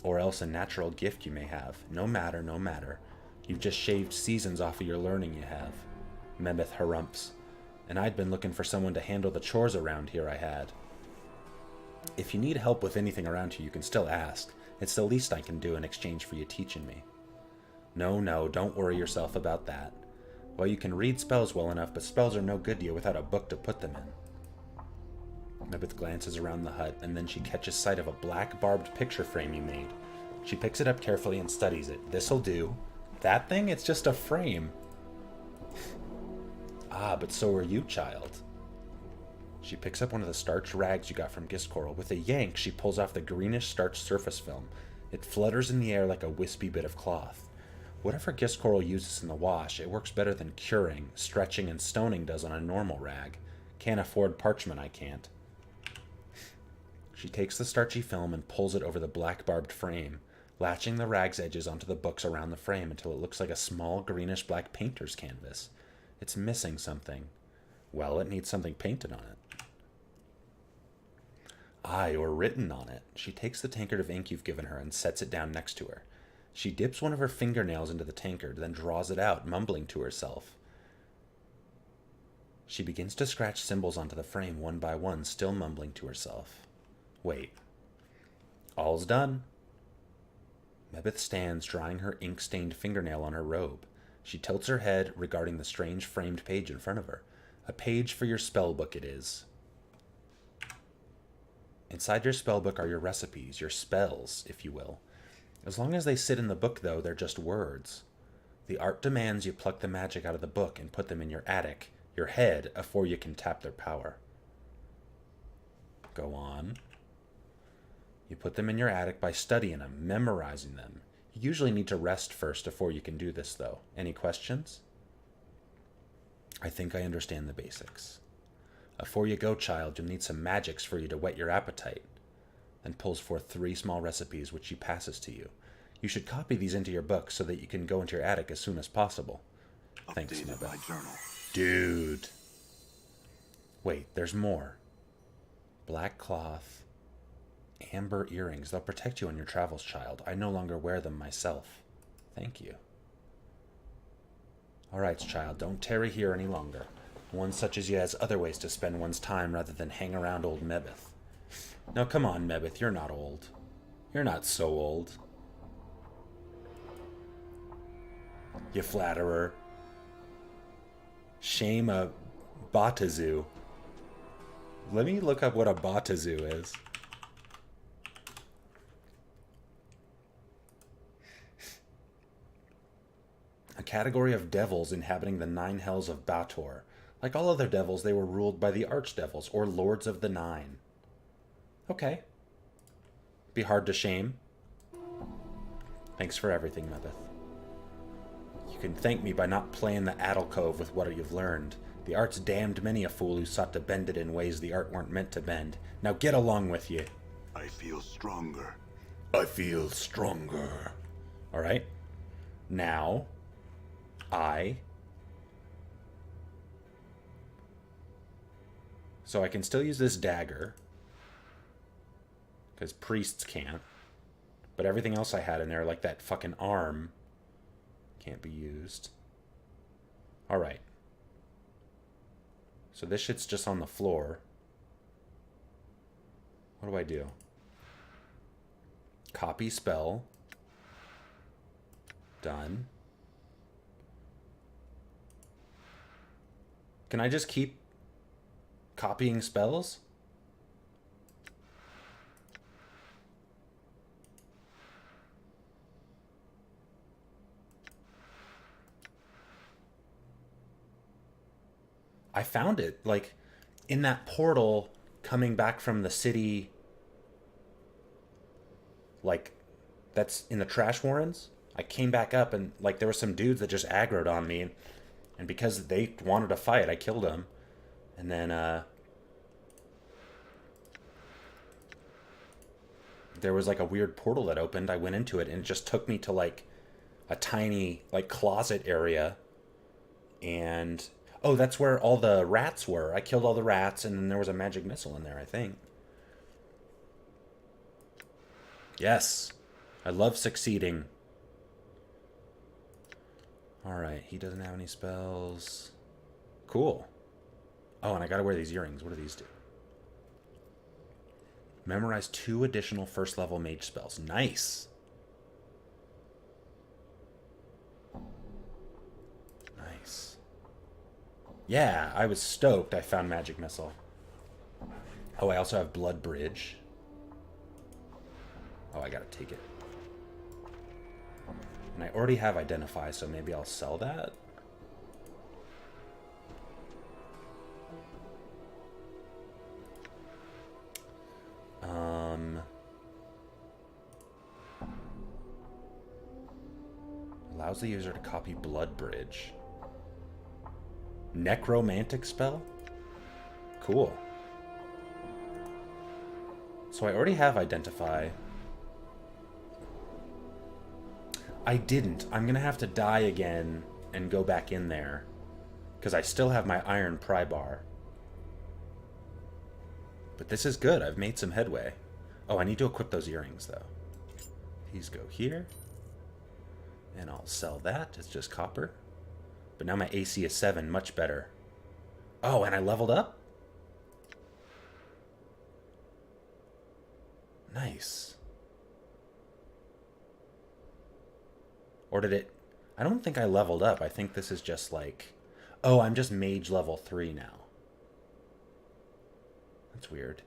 Or else a natural gift you may have. No matter, no matter. You've just shaved seasons off of your learning you have. Mebeth harumphs. And I'd been looking for someone to handle the chores around here, I had. If you need help with anything around here, you can still ask. It's the least I can do in exchange for you teaching me. No, no, don't worry yourself about that. Well, you can read spells well enough, but spells are no good to you without a book to put them in. Mebeth glances around the hut, and then she catches sight of a black barbed picture frame you made. She picks it up carefully and studies it. This'll do. That thing? It's just a frame. Ah, but so are you, child. She picks up one of the starched rags you got from Giscoral. With a yank, she pulls off the greenish starched surface film. It flutters in the air like a wispy bit of cloth. Whatever Giscoral uses in the wash, it works better than curing, stretching, and stoning does on a normal rag. Can't afford parchment, I can't. She takes the starchy film and pulls it over the black barbed frame, latching the rag's edges onto the books around the frame until it looks like a small greenish-black painter's canvas. It's missing something. Well, it needs something painted on it. Aye, or written on it. She takes the tankard of ink you've given her and sets it down next to her. She dips one of her fingernails into the tankard, then draws it out, mumbling to herself. She begins to scratch symbols onto the frame one by one, still mumbling to herself. Wait. All's done. Mebeth stands, drying her ink-stained fingernail on her robe. She tilts her head, regarding the strange framed page in front of her. A page for your spellbook it is. Inside your spellbook are your recipes, your spells, if you will. As long as they sit in the book, though, they're just words. The art demands you pluck the magic out of the book and put them in your attic, your head, afore you can tap their power. Go on. You put them in your attic by studying them, memorizing them. You usually need to rest first before you can do this, though. Any questions? I think I understand the basics. Afore you go, child, you'll need some magics for you to whet your appetite. Then pulls forth 3 small recipes, which she passes to you. You should copy these into your book so that you can go into your attic as soon as possible. Thanks, Updated my journal. Dude. Wait, there's more. Black cloth, amber earrings. They'll protect you on your travels, child. I no longer wear them myself. Thank you. All right, child, don't tarry here any longer. One such as you has other ways to spend one's time rather than hang around old Mebeth. Now come on, Mebeth, you're not old. You're not so old. You flatterer. Shame a Batazu. Let me look up what a Batazu is. A category of devils inhabiting the 9 hells of Bator. Like all other devils, they were ruled by the archdevils, or lords of the 9. Okay. Be hard to shame. Thanks for everything, Mebeth. You can thank me by not playing the addle-cove with what you've learned. The art's damned many a fool who sought to bend it in ways the art weren't meant to bend. Now get along with you. I feel stronger. I feel stronger. Alright. Now, So I can still use this dagger, because priests can't. But everything else I had in there, like that fucking arm, can't be used. Alright. So this shit's just on the floor. What do I do? Copy spell. Done. Can I just keep copying spells? I found it, like, in that portal coming back from the city, like, that's in the trash warrens. I came back up and, like, there were some dudes that just aggroed on me. And because they wanted to fight, I killed them. And then, there was like a weird portal that opened. I went into it and it just took me to like a tiny like closet area. And oh, that's where all the rats were. I killed all the rats and then there was a magic missile in there, I think. Yes. I love succeeding. Alright, he doesn't have any spells. Cool. Oh, and I gotta wear these earrings. What do these do? Memorize 2 additional first level mage spells. Nice. Nice. Yeah, I was stoked I found Magic Missile. Oh, I also have Blood Bridge. Oh, I gotta take it. And I already have Identify, so maybe I'll sell that. Allows the user to copy Blood Bridge. Necromantic spell? Cool. So I already have Identify. I didn't. I'm gonna have to die again and go back in there. Because I still have my Iron Pry Bar. But this is good. I've made some headway. Oh, I need to equip those earrings, though. These go here. And I'll sell that. It's just copper. But now my AC is 7. Much better. Oh, and I leveled up? Nice. Or did it... I don't think I leveled up. I think this is just like... Oh, I'm just mage level 3 now. That's weird.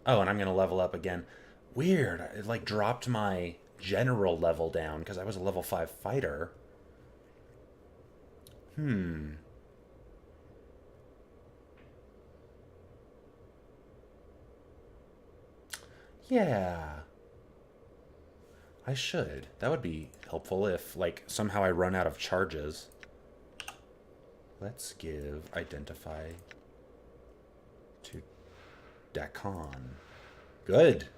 Oh, and I'm going to level up again. Weird. It like dropped my general level down because I was a level 5 fighter. Yeah. I should. That would be helpful if, like, somehow I run out of charges. Let's give Identify to Dakan. Good.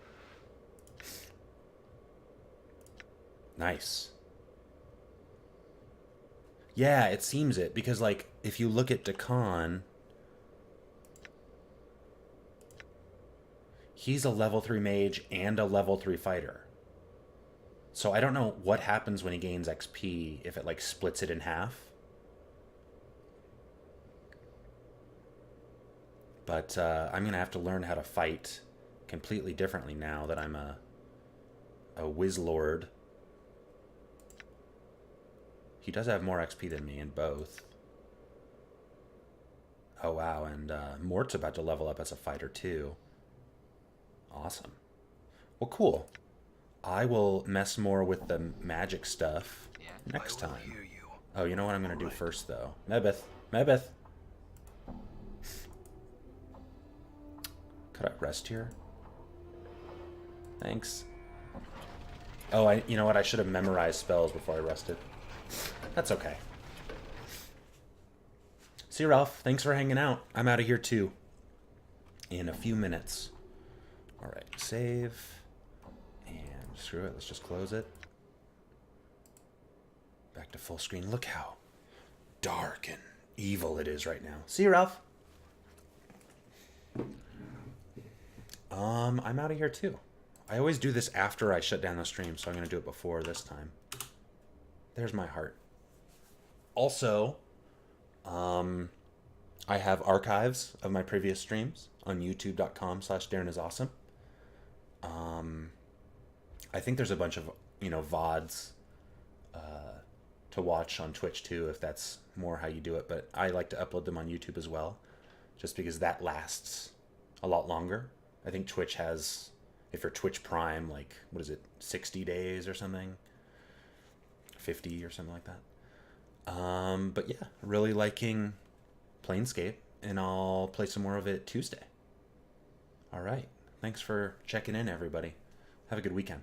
Nice. Yeah, it seems it. Because, like, if you look at Dakan, he's a level 3 mage and a level 3 fighter. So I don't know what happens when he gains XP, if it, like, splits it in half. But I'm going to have to learn how to fight completely differently now that I'm a Wizlord. He does have more XP than me in both. Oh, wow. And Mort's about to level up as a fighter, too. Awesome. Well, cool. I will mess more with the magic stuff next time. Oh, you know what I'm going to do first, though? Mebeth. Mebeth. Could I rest here? Thanks. Oh, you know what? I should have memorized spells before I rested. That's okay. See you, Ralph. Thanks for hanging out. I'm out of here, too. In a few minutes. All right. Save. And screw it. Let's just close it. Back to full screen. Look how dark and evil it is right now. See you, Ralph. I'm out of here, too. I always do this after I shut down the stream, so I'm going to do it before this time. There's my heart. Also, I have archives of my previous streams on youtube.com/DarinIsAwesome. I think there's a bunch of, VODs to watch on Twitch, too, if that's more how you do it. But I like to upload them on YouTube as well, just because that lasts a lot longer. I think Twitch has, if you're Twitch Prime, like, 60 days or something? 50 or something like that. But yeah, really liking Planescape, and I'll play some more of it Tuesday. All right. Thanks for checking in, everybody. Have a good weekend.